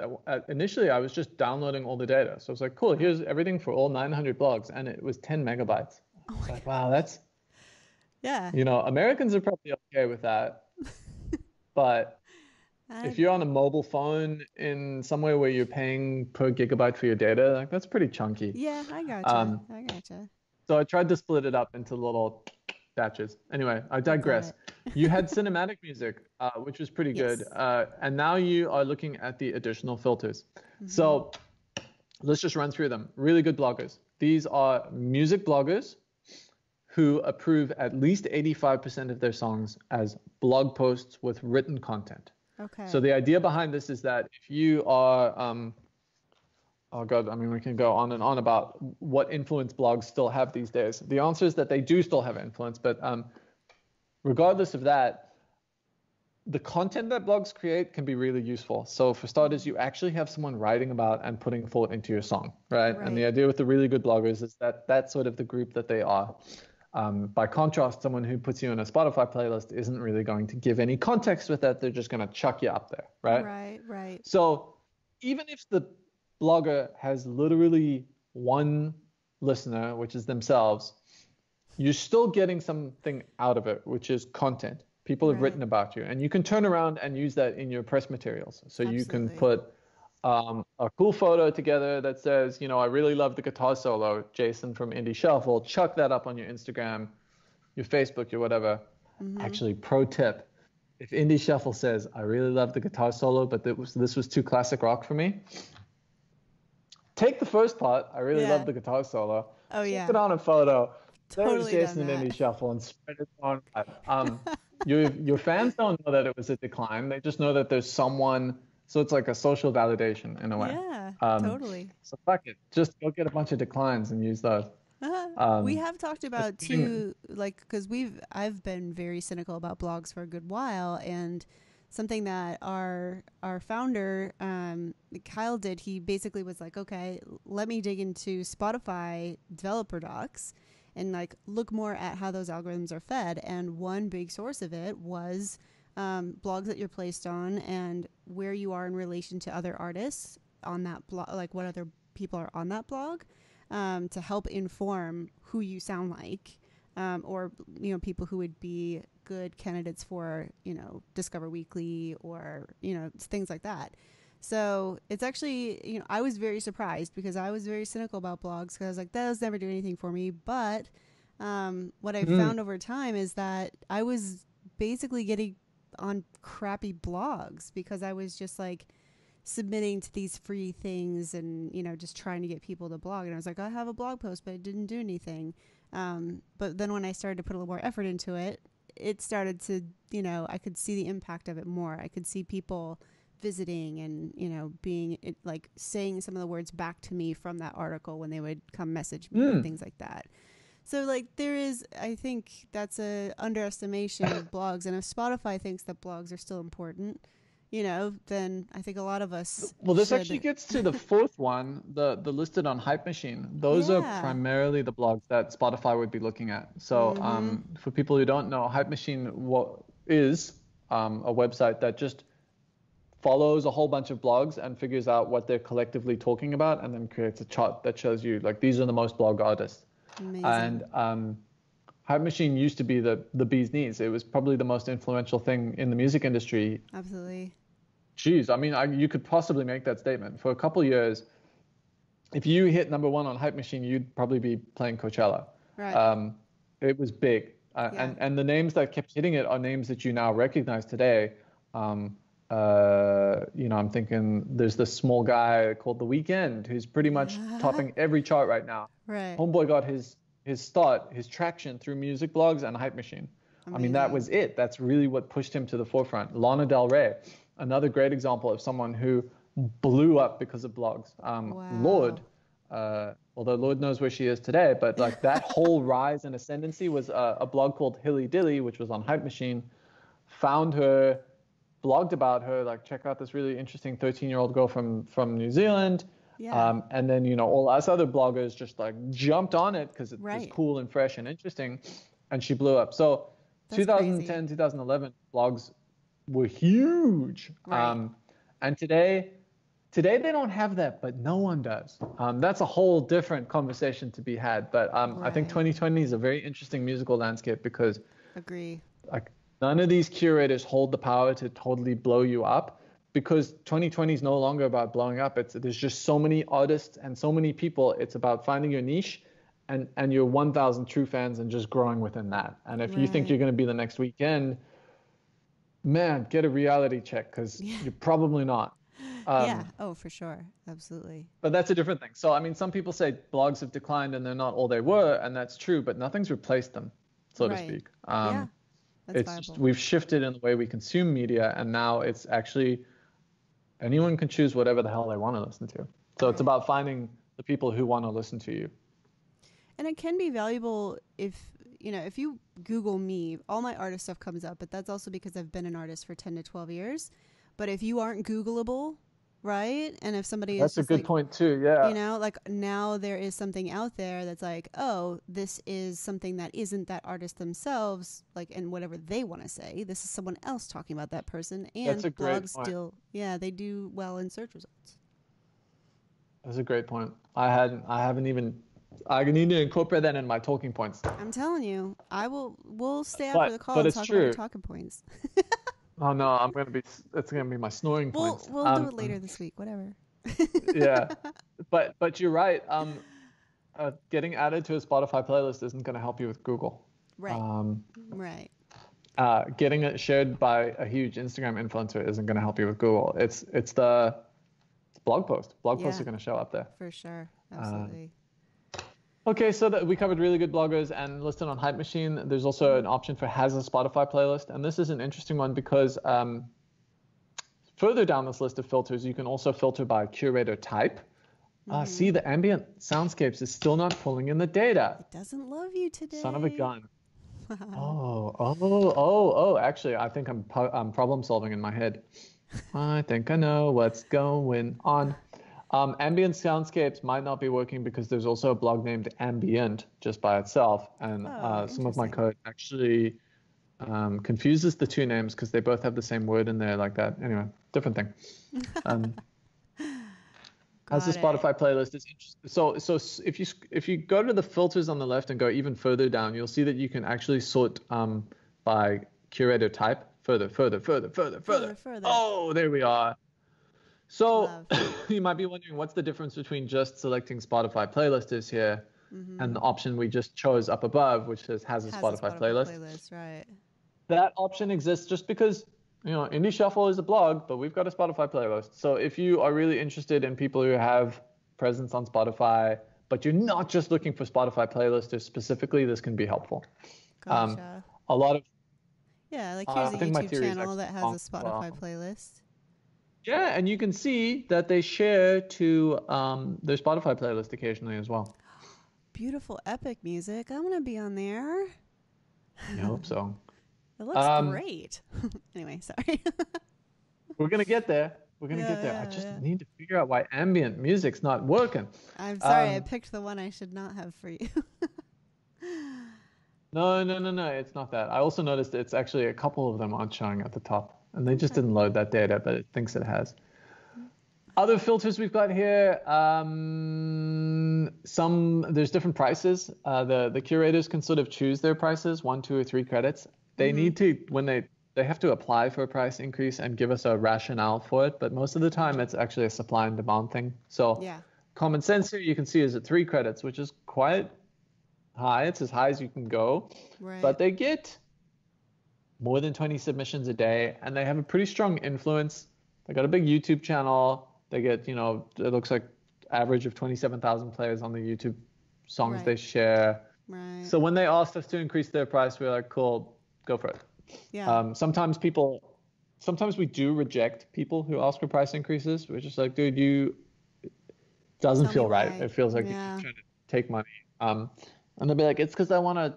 Initially, I was just downloading all the data. So I was like, cool, here's everything for all 900 blogs, and it was 10 megabytes. Oh It's my like, god. wow, that's, Yeah. Americans are probably okay with that, but I, if you're on a mobile phone in somewhere where you're paying per gigabyte for your data, like that's pretty chunky. yeah, I gotcha. Um, I gotcha. so I tried to split it up into little batches. Anyway, I Got digress. it. You had cinematic music, which was pretty good. Yes. And now you are looking at the additional filters. Mm-hmm. So let's just run through them. Really good bloggers. These are music bloggers who approve at least 85% of their songs as blog posts with written content. So Okay. the idea behind this is that if you are, oh God, we can go on and on about what influence blogs still have these days. The answer is that they do still have influence, but regardless of that, the content that blogs create can be really useful. So for starters, you actually have someone writing about and putting thought into your song, right? And the Right. idea with the really good bloggers is that that's sort of the group that they are. By contrast, someone who puts you in a Spotify playlist isn't really going to give any context with that. They're just going to chuck you up there, right? Right. Right. So even if the blogger has literally one listener, which is themselves, you're still getting something out of it, which is content. People have Right. written about you, and you can turn around and use that in your press materials. So you can Absolutely. put a cool photo together that says, I really love the guitar solo, Jason from Indie Shuffle. Chuck that up on your Instagram, your Facebook, your whatever. Mm-hmm. Actually, pro tip: if Indie Shuffle says, "I really love the guitar solo, but this was too classic rock for me," take the first part, "I really love Yeah. the guitar solo," Oh stick yeah. it on a photo. There's Totally done Jason that. and Indie Shuffle, and spread it on. Your fans don't know that it was a decline. They just know that there's someone. So it's like a social validation in a way. Yeah. Um, Totally. so fuck it. Just go get a bunch of declines and use those. We Um, have talked but about getting, too, like, because I've been very cynical about blogs for a good while, and something that our founder, Kyle did, he basically was like, okay, let me dig into Spotify developer docs and like look more at how those algorithms are fed. And one big source of it was blogs that you're placed on and where you are in relation to other artists on that blog, like what other people are on that blog, to help inform who you sound like, or people who would be good candidates for Discover Weekly or things like that. So it's actually I was very surprised because I was very cynical about blogs because I was like, that does never do anything for me. But what I mm, found over time is that I was basically getting on crappy blogs because I was just like submitting to these free things and just trying to get people to blog, and I was like, I have a blog post but it didn't do anything. But then when I started to put a little more effort into it, it started to I could see the impact of it more. I could see people visiting and, you know, being like saying some of the words back to me from that article when they would come message me and things like that. So like there is, I think that's a underestimation of blogs. And if Spotify thinks that blogs are still important, you know, then I think a lot of us this should. actually gets to the fourth one, the listed on Hype Machine. Those are primarily the blogs that Spotify would be looking at. So for people who don't know, Hype Machine is a website that just follows a whole bunch of blogs and figures out what they're collectively talking about and then creates a chart that shows you like these are the most blog artists. Amazing. And Hype Machine used to be the bee's knees. It was probably the most influential thing in the music industry. Absolutely. Geez, I mean, you could possibly make that statement. For a couple of years, if you hit number one on Hype Machine, you'd probably be playing Coachella. Right. It was big. And the names that kept hitting it are names that you now recognize today. You know, I'm thinking there's this small guy called The Weeknd who's pretty much topping every chart right now. Right. Homeboy got his start, his traction through music blogs and Hype Machine. Amazing. I mean, that was it. That's really what pushed him to the forefront. Lana Del Rey, another great example of someone who blew up because of blogs. Lorde, although Lord knows where she is today, but like that whole rise and ascendancy was a blog called Hilly Dilly, which was on Hype Machine, found her, blogged about her, like check out this really interesting 13-year-old girl from New Zealand. Yeah. And then, you know, all us other bloggers just like jumped on it because it was cool and fresh and interesting, and she blew up. So that's 2010, crazy. 2011 blogs were huge. Right. And today they don't have that, but no one does. That's a whole different conversation to be had. But I think 2020 is a very interesting musical landscape because like none of these curators hold the power to totally blow you up, because 2020 is no longer about blowing up. There's just so many artists and so many people. It's about finding your niche and your 1,000 true fans and just growing within that. And if you think you're going to be the next Weeknd, man, get a reality check, because you're probably not. Oh, for sure. Absolutely. But that's a different thing. So, I mean, some people say blogs have declined and they're not all they were, and that's true, but nothing's replaced them, so to speak. It's just, we've shifted in the way we consume media, and now it's actually anyone can choose whatever the hell they want to listen to. So it's about finding the people who want to listen to you. And it can be valuable if you Google me, all my artist stuff comes up, but that's also because I've been an artist for 10 to 12 years. But if you aren't Googleable, right? And if somebody that's is a good point too, yeah. You know, like now there is something out there that's like, oh, this is something that isn't that artist themselves, like, and whatever they want to say, this is someone else talking about that person. And that's a great blogs point. still, they do well in search results. That's a great point. I need to incorporate that in my talking points. I'm telling you, we'll stay after the call and talk about your talking points. Oh no, it's gonna be my snoring points. We'll do it later this week, whatever. Yeah, but you're right. Getting added to a Spotify playlist isn't gonna help you with Google. Right. Right. Getting it shared by a huge Instagram influencer isn't gonna help you with Google. It's the blog post. Blog posts are gonna show up there. For sure. Absolutely. Okay, so we covered really good bloggers and listed on Hype Machine. There's also an option for has a Spotify playlist, and this is an interesting one because further down this list of filters, you can also filter by curator type. See, the ambient soundscapes is still not pulling in the data. It doesn't love you today. Son of a gun. Oh! Actually, I think I'm problem solving in my head. I think I know what's going on. Ambient soundscapes might not be working because there's also a blog named Ambient just by itself, and some of my code actually confuses the two names because they both have the same word in there like that. Anyway, different thing. As the Spotify playlist is interesting. So if you go to the filters on the left and go even further down, you'll see that you can actually sort by curator type further. Oh, there we are. So you might be wondering what's the difference between just selecting Spotify playlist here and the option we just chose up above, which has a Spotify playlist. Right. That option exists just because, Indie Shuffle is a blog, but we've got a Spotify playlist. So if you are really interested in people who have presence on Spotify, but you're not just looking for Spotify playlisters specifically, this can be helpful. Gotcha. A lot of like here's a YouTube channel that has a Spotify playlist. Yeah, and you can see that they share to their Spotify playlist occasionally as well. Beautiful epic music. I want to be on there. I hope so. It looks great. Anyway, sorry. We're gonna get there. We're gonna get there. I just need to figure out why ambient music's not working. I'm sorry, I picked the one I should not have for you. No, it's not that. I also noticed it's actually a couple of them aren't showing at the top, and they just didn't load that data, but it thinks it has. Other filters we've got here, there's different prices. The curators can sort of choose their prices, 1, 2, or 3 credits. They need to, when they have to apply for a price increase and give us a rationale for it, but most of the time it's actually a supply and demand thing. So common sense here you can see is at 3 credits, which is quite high. It's as high as you can go, but they get more than 20 submissions a day, and they have a pretty strong influence. They got a big YouTube channel. They get, it looks like average of 27,000 players on the YouTube songs they share. So when they asked us to increase their price, we were like, cool, go for it. Sometimes we do reject people who ask for price increases. We're just like, dude, it doesn't feel right. It feels like you're trying to take money. And they'll be like, it's because I want to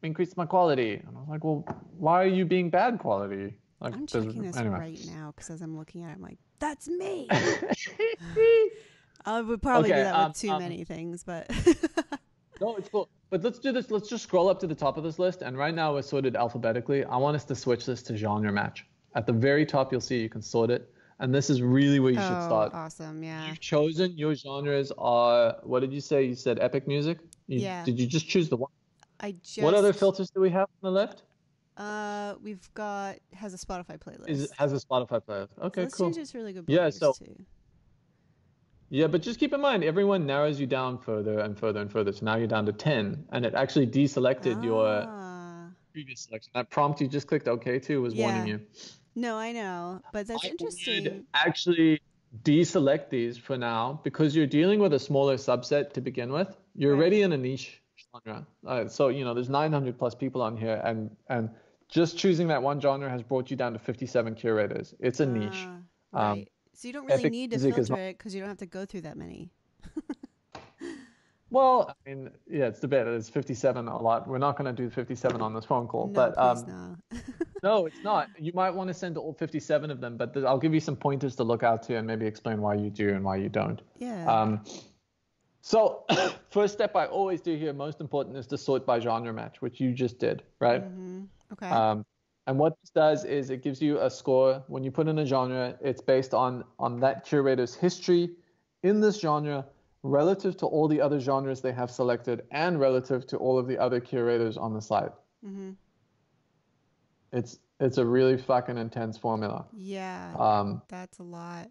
increase my quality. And I was like, well, why are you being bad quality? Like, I'm checking this right now because as I'm looking at it, I'm like, that's me. I would probably do that with too many things, but. No, it's cool. But let's do this. Let's just scroll up to the top of this list. And right now we're sorted alphabetically. I want us to switch this to genre match. At the very top, you'll see you can sort it. And this is really where you should start. Awesome, yeah. You've chosen your genres are, what did you say? You said epic music? Did you just choose the one? What other filters do we have on the left? We've got, has a Spotify playlist. Has a Spotify playlist. Okay, so cool. Changes really good too. Yeah, but just keep in mind, everyone narrows you down further and further and further. So now you're down to 10, and it actually deselected your previous selection. That prompt you just clicked OK to was warning you. No, I know, but that's interesting. Would actually deselect these for now because you're dealing with a smaller subset to begin with. You're already in a niche genre. So, there's 900 plus people on here, and just choosing that one genre has brought you down to 57 curators. It's a niche. Right. So you don't really need to filter it because you don't have to go through that many. Well, I mean, it's the bit. It's 57 a lot. We're not going to do 57 on this phone call. No, but please no. No, it's not. You might want to send all 57 of them, but I'll give you some pointers to look out to and maybe explain why you do and why you don't. Yeah. So first step I always do here, most important, is to sort by genre match, which you just did, right? Mm-hmm. Okay. And what this does is it gives you a score. When you put in a genre, it's based on that curator's history in this genre relative to all the other genres they have selected and relative to all of the other curators on the site. Mm-hmm. It's a really fucking intense formula. Yeah. That's a lot.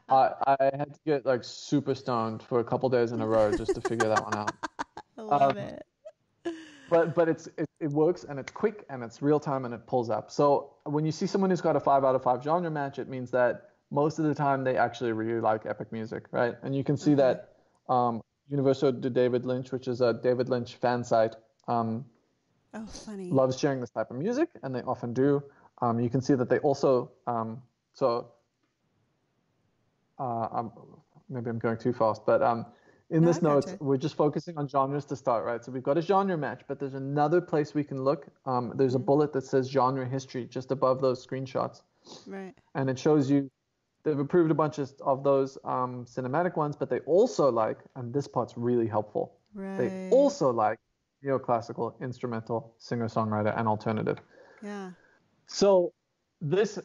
I had to get like super stoned for a couple days in a row just to figure that one out. I love it. But it works, and it's quick, and it's real time, and it pulls up. So when you see someone who's got a 5 out of 5 genre match, it means that most of the time they actually really like epic music, right? And you can see that Universo de David Lynch, which is a David Lynch fan site, funny. loves sharing this type of music, and they often do. You can see that they also maybe I'm going too fast, but in this note, we're just focusing on genres to start, right? So we've got a genre match, but there's another place we can look. There's a bullet that says genre history just above those screenshots. Right. And it shows you they've approved a bunch of those cinematic ones, but they also like, and this part's really helpful, they also like neoclassical, instrumental, singer-songwriter, and alternative. Yeah. So this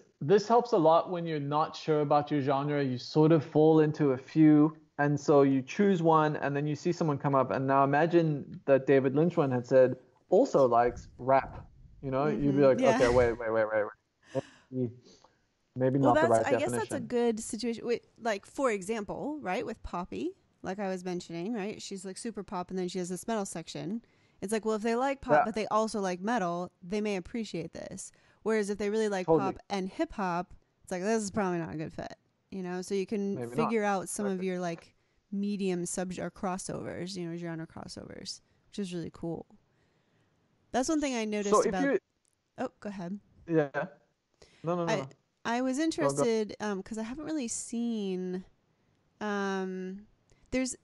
helps a lot when you're not sure about your genre. You sort of fall into a few. And so you choose one, and then you see someone come up. And now imagine that David Lynch one had said also likes rap. You'd be like, okay, wait. Maybe not the right definition. I guess that's a good situation. Like, for example, right, with Poppy, like I was mentioning, right? She's like super pop, and then she has this metal section. It's like, well, if they like pop, but they also like metal, they may appreciate this. Whereas if they really like pop and hip hop, it's like, this is probably not a good fit. So you can figure out some of your like medium or crossovers, genre crossovers, which is really cool. That's one thing I noticed about. Oh, go ahead. Yeah. No. I was Go, go. interested because I haven't really seen. Um, there's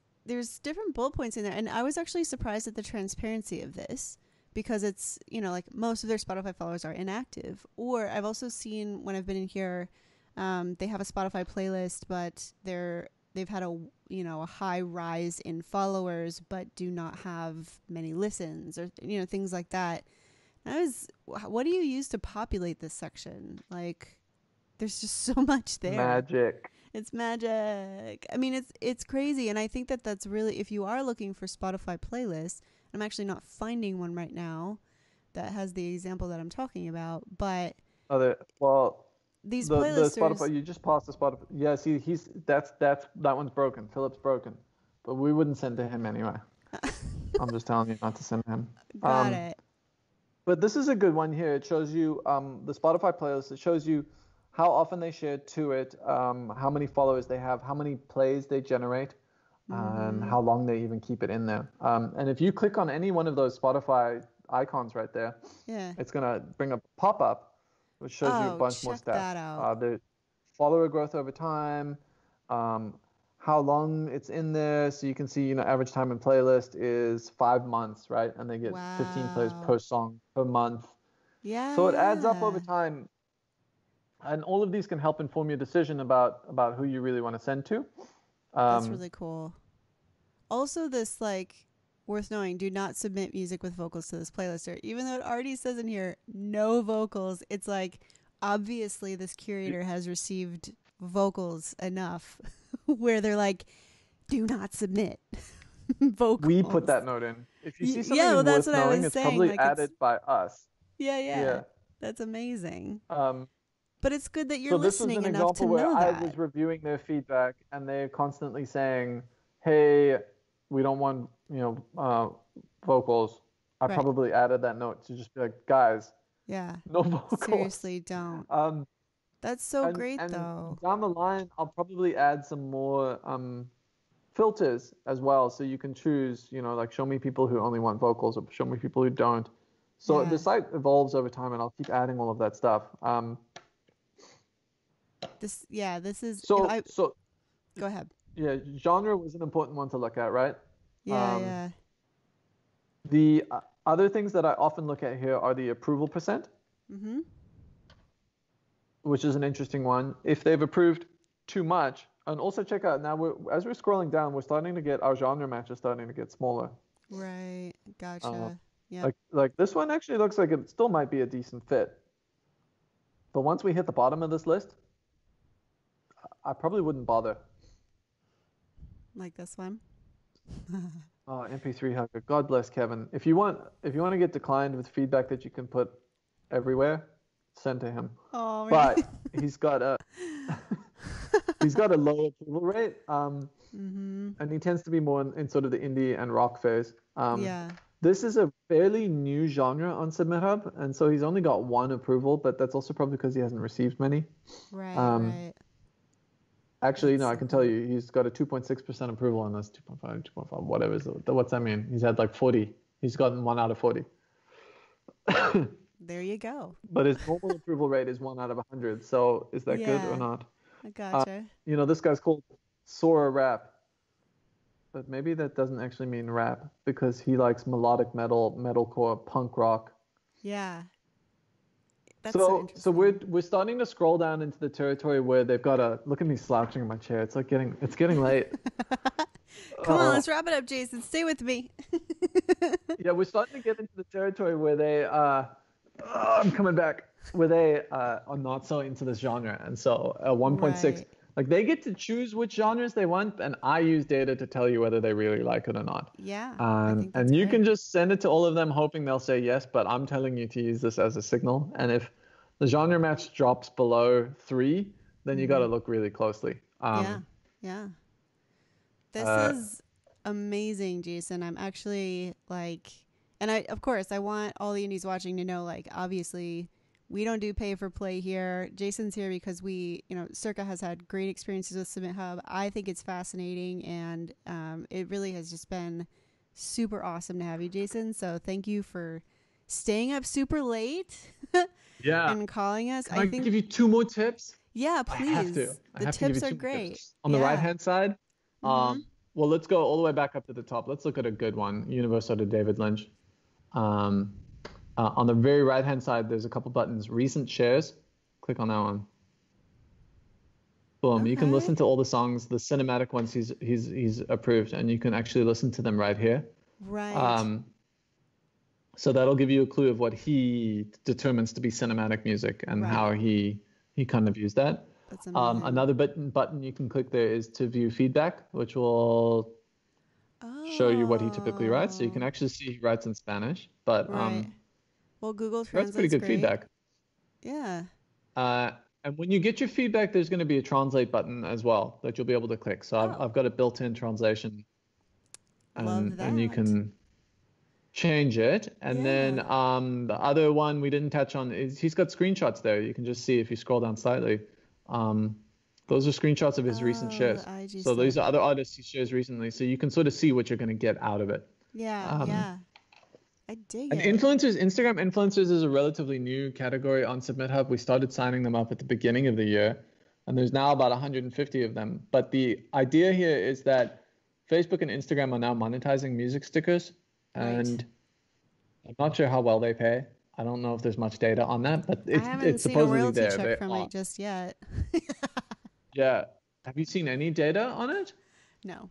different bullet points in there, and I was actually surprised at the transparency of this because it's like most of their Spotify followers are inactive. Or I've also seen when I've been in here, they have a Spotify playlist, but they've had a high rise in followers, but do not have many listens or things like that. What do you use to populate this section? Like, there's just so much there. Magic. It's magic. I mean, it's crazy, and I think that's really, if you are looking for Spotify playlists, I'm actually not finding one right now that has the example that I'm talking about, but Well, these the playlisters. Spotify, you just passed the Spotify. Yeah, see, that one's broken. Philip's broken, but we wouldn't send to him anyway. I'm just telling you not to send to him. Got it. But this is a good one here. It shows you the Spotify playlist. It shows you how often they share to it, how many followers they have, how many plays they generate, and how long they even keep it in there. And if you click on any one of those Spotify icons right there, it's going to bring up a pop-up, which shows you a bunch more stats. That out. The follower growth over time, how long it's in there. So you can see, average time in playlist is 5 months, right? And they get 15 plays per song per month. Yeah. So it adds up over time. And all of these can help inform your decision about who you really want to send to. That's really cool. Also, this worth knowing, do not submit music with vocals to this playlist. Or even though it already says in here, no vocals, it's obviously this curator has received vocals enough where they're like, do not submit vocals. We put that note in. If you see something worth knowing, it's probably added by us. Yeah. That's amazing. But it's good that you're listening enough to know that. So this is an example where I was reviewing their feedback, and they're constantly saying, "Hey, we don't want vocals." I probably added that note to just be like, "Guys, no vocals. Seriously, don't." That's so great, though. Down the line, I'll probably add some more filters as well, so you can choose, show me people who only want vocals or show me people who don't. So the site evolves over time, and I'll keep adding all of that stuff. This is so go ahead. Yeah, genre was an important one to look at, right? Yeah. The other things that I often look at here are the approval percent, which is an interesting one. If they've approved too much, and also check out now, as we're scrolling down, we're starting to get our genre matches starting to get smaller. Right, gotcha. Yeah. Like this one actually looks like it still might be a decent fit, but once we hit the bottom of this list, I probably wouldn't bother. Like this one. Oh, MP3 hacker. God bless Kevin. If you want to get declined with feedback that you can put everywhere, send to him. Oh, but he's got a low approval rate. And he tends to be more in sort of the indie and rock phase. This is a fairly new genre on Submithub, and so he's only got 1 approval, but that's also probably because he hasn't received many. Right. Actually, no, I can tell you, he's got a 2.6% approval on this, 2.5, whatever. What's that mean? He's had 40. He's gotten 1 out of 40. There you go. But his normal approval rate is 1 out of 100. So is that good or not? I gotcha. This guy's called Sora Rap. But maybe that doesn't actually mean rap because he likes melodic metal, metalcore, punk rock. Yeah. That's so interesting. So we're starting to scroll down into the territory where they've got look at me slouching in my chair. It's getting late. Come on, let's wrap it up, Jason. Stay with me. Yeah, we're starting to get into the territory where they I'm coming back. Where they are not so into this genre, and so 1.6. They get to choose which genres they want, and I use data to tell you whether they really like it or not. Yeah. And you can just send it to all of them, hoping they'll say yes, but I'm telling you to use this as a signal. And if the genre match drops below 3, then you got to look really closely. Yeah. This is amazing, Jason. I'm actually and of course, I want all the indies watching to know, obviously, we don't do pay for play here. Jason's here because Circa has had great experiences with Submithub. I think it's fascinating, and it really has just been super awesome to have you, Jason. So thank you for staying up super late Yeah. and calling us. Can I give you 2 more tips? Yeah, I have please. to. I The have to give you tips are 2 more great. tips. On the Yeah. right-hand side, Mm-hmm. well, let's go all the way back up to the top. Let's look at a good one. Universal to David Lynch. Um, on the very right-hand side, there's a couple buttons. Recent shares. Click on that one. Boom. You can Okay. listen to all the songs, the cinematic ones he's approved, and you can actually listen to them right here. Right. So that'll give you a clue of what he determines to be cinematic music and how Right. he kind of views that. That's amazing. Another button you can click there is to view feedback, which will show you what he typically writes. So you can Oh, actually see he writes in Spanish, but right. Well, Google that's pretty Translate's good great. feedback. Yeah. And when you get your feedback, there's going to be a translate button as well that you'll be able to click. So Oh, I've got a built-in translation, love and you that. can change it. And then Yeah. the other one we didn't touch on is he's got screenshots there. You can just see if you scroll down slightly. Those are screenshots of his recent Oh, shares. the IG So these stuff. are other artists he shares recently. So you can sort of see what you're going to get out of it. Yeah, Um, yeah. I dig and it. influencers, Instagram influencers is a relatively new category on Submithub. We started signing them up at the beginning of the year, and there's now about 150 of them. But the idea here is that Facebook and Instagram are now monetizing music stickers, Right. and I'm not sure how well they pay. I don't know if there's much data on that, but I haven't it's seen a supposedly royalty there. check They from are. it just yet. Yeah. Have you seen any data on it? No.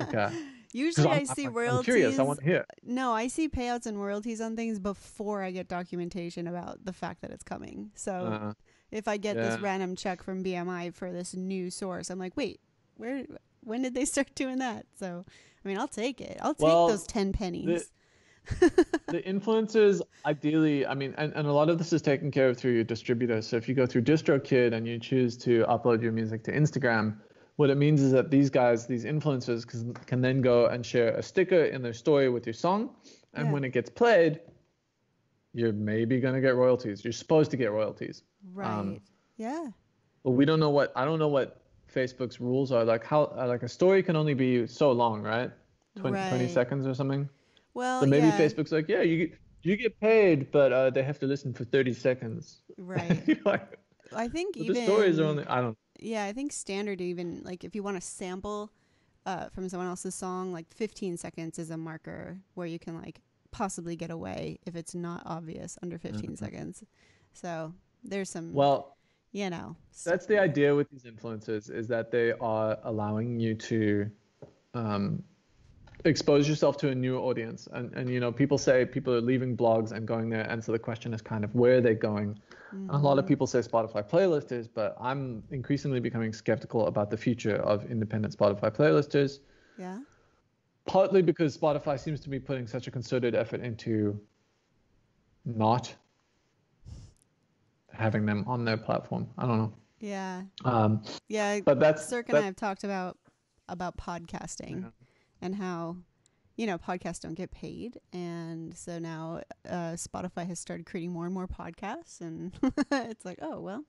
Okay. Because Usually I see I'm curious. I royalties. want to hear. No, I see payouts and royalties on things before I get documentation about the fact that it's coming. So Uh, if I get this yeah. random check from BMI for this new source, I'm like, wait, when did they start doing that? So, I mean, I'll take it. I'll take those Well, 10 the pennies. the influencers ideally, I mean, and a lot of this is taken care of through your distributor. So if you go through DistroKid and you choose to upload your music to Instagram, what it means is that these guys, these influencers, can then go and share a sticker in their story with your song, and Yeah. when it gets played, you're maybe gonna get royalties. You're supposed to get royalties. Right. Yeah. But we don't know what I don't know what Facebook's rules are. Like how like a story can only be so long, right? 20 Right. seconds or something. So Well, maybe yeah. Facebook's like, yeah, you get paid, but they have to listen for 30 seconds. Right. You're like, I think but the stories are even, only I don't. yeah, I think standard even, like if you want to sample from someone else's song, like 15 seconds is a marker where you can like possibly get away if it's not obvious under 15 Mhm. seconds. So there's some, Well, stuff that's in the there. idea with these influencers is that they are allowing you to um, expose yourself to a new audience. And you know, people say people are leaving blogs and going there, and so the question is kind of where are they going? And a lot of Mm-hmm. people say Spotify playlisters, but I'm increasingly becoming skeptical about the future of independent Spotify playlisters, Yeah. partly because Spotify seems to be putting such a concerted effort into not having them on their platform. I don't know. Yeah. Um, Yeah. but Cirque and I that have talked about podcasting yeah. and how podcasts don't get paid, and so now Spotify has started creating more and more podcasts, and it's like, oh well,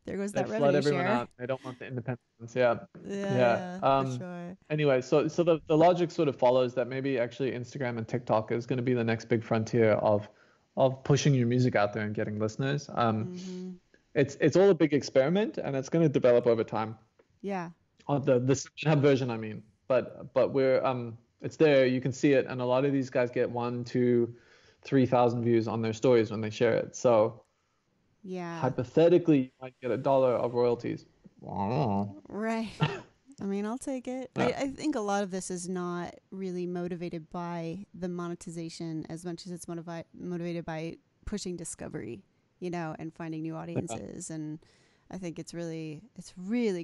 there goes They that flood revenue everyone share. out. They don't want the independence. Yeah, Yeah, yeah. yeah, for sure. Anyway, so the logic sort of follows that maybe actually Instagram and TikTok is going to be the next big frontier of pushing your music out there and getting listeners. Mm-hmm. It's all a big experiment, and it's going to develop over time. Yeah. On the Submithub version, I mean, but we're it's there. You can see it, and a lot of these guys get 1, 2, 3,000 views on their stories when they share it. So Yeah. hypothetically, you might get $1 of royalties. Wow. Right. I mean, I'll take it. Yeah. I think a lot of this is not really motivated by the monetization as much as it's motivated by pushing discovery, and finding new Yeah. audiences. And I think it's really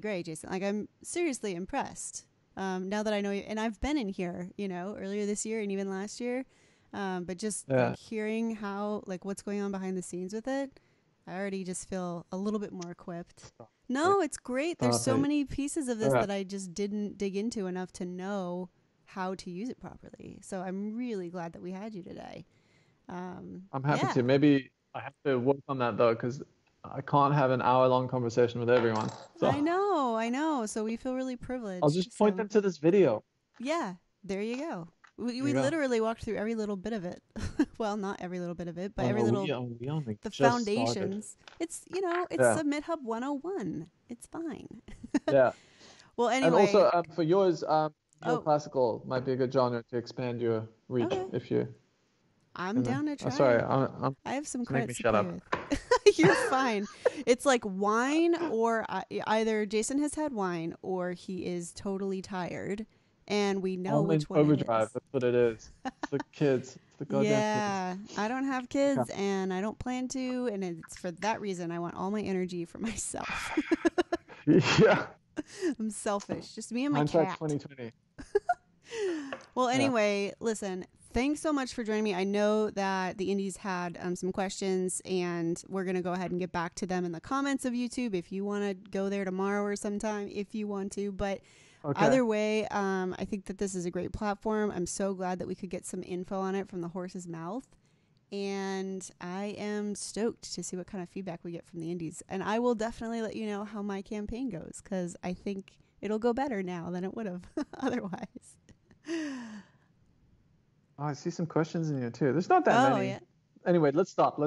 great, Jason. Like, I'm seriously impressed. Now that I know you, and I've been in here, earlier this year and even last year. But just like Yeah. hearing how, like, what's going on behind the scenes with it, I already just feel a little bit more equipped. Stop it. No, it's great. There's Stop so it. many pieces of this Yeah. that I just didn't dig into enough to know how to use it properly. So I'm really glad that we had you today. I'm happy Yeah, to. Maybe I have to work on that though, because I can't have an hour-long conversation with everyone. So I know. So we feel really I'll privileged. just point So them to this video. yeah, there you go. We literally walked through every little bit of it. Well, not every little bit of it, but every Oh, little we only the just started. foundations. It's it's Yeah. Submithub 101. It's fine. Yeah. Well, And anyway. also for yours, neoclassical might be a good genre to expand your reach if you. I'm down to try. Sorry, it. I'm I have some make me credits to shut play up. with. You're fine. It's like wine, or either Jason has had wine or he is totally tired, and we know which one overdrive. it is. That's what it is. It's the kids. It's the goddamn Yeah, I don't have kids, Okay. and I don't plan to, and it's for that reason I want all my energy for myself. kids. Yeah. I'm selfish. Just me and my Hindsight cat. 2020. Well, anyway, listen, thanks so much for joining me. I know that the Indies had some questions, and we're going to go ahead and get back to them in the comments of YouTube if you want to go there tomorrow or sometime if you want to. But either way, I think that this is a great platform. I'm so glad that we could get some info on it from the horse's mouth. And I am stoked to see what kind of feedback we get from the Indies. And I will definitely let you know how my campaign goes, because I think it'll go better now than it would have otherwise. Oh, I see some questions in here too. There's not that many. Yeah. Anyway, let's stop.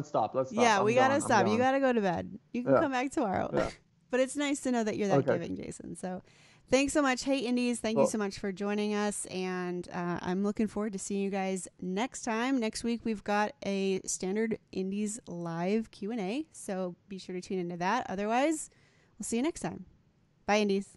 Yeah, we got to stop. You got to go to bed. You can come back tomorrow. Yeah. But it's nice to know that you're that giving, Jason. So thanks so much. Hey, Indies, thank you so much for joining us. And I'm looking forward to seeing you guys next time. Next week, we've got a standard Indies live Q&A. So be sure to tune into that. Otherwise, we'll see you next time. Bye, Indies.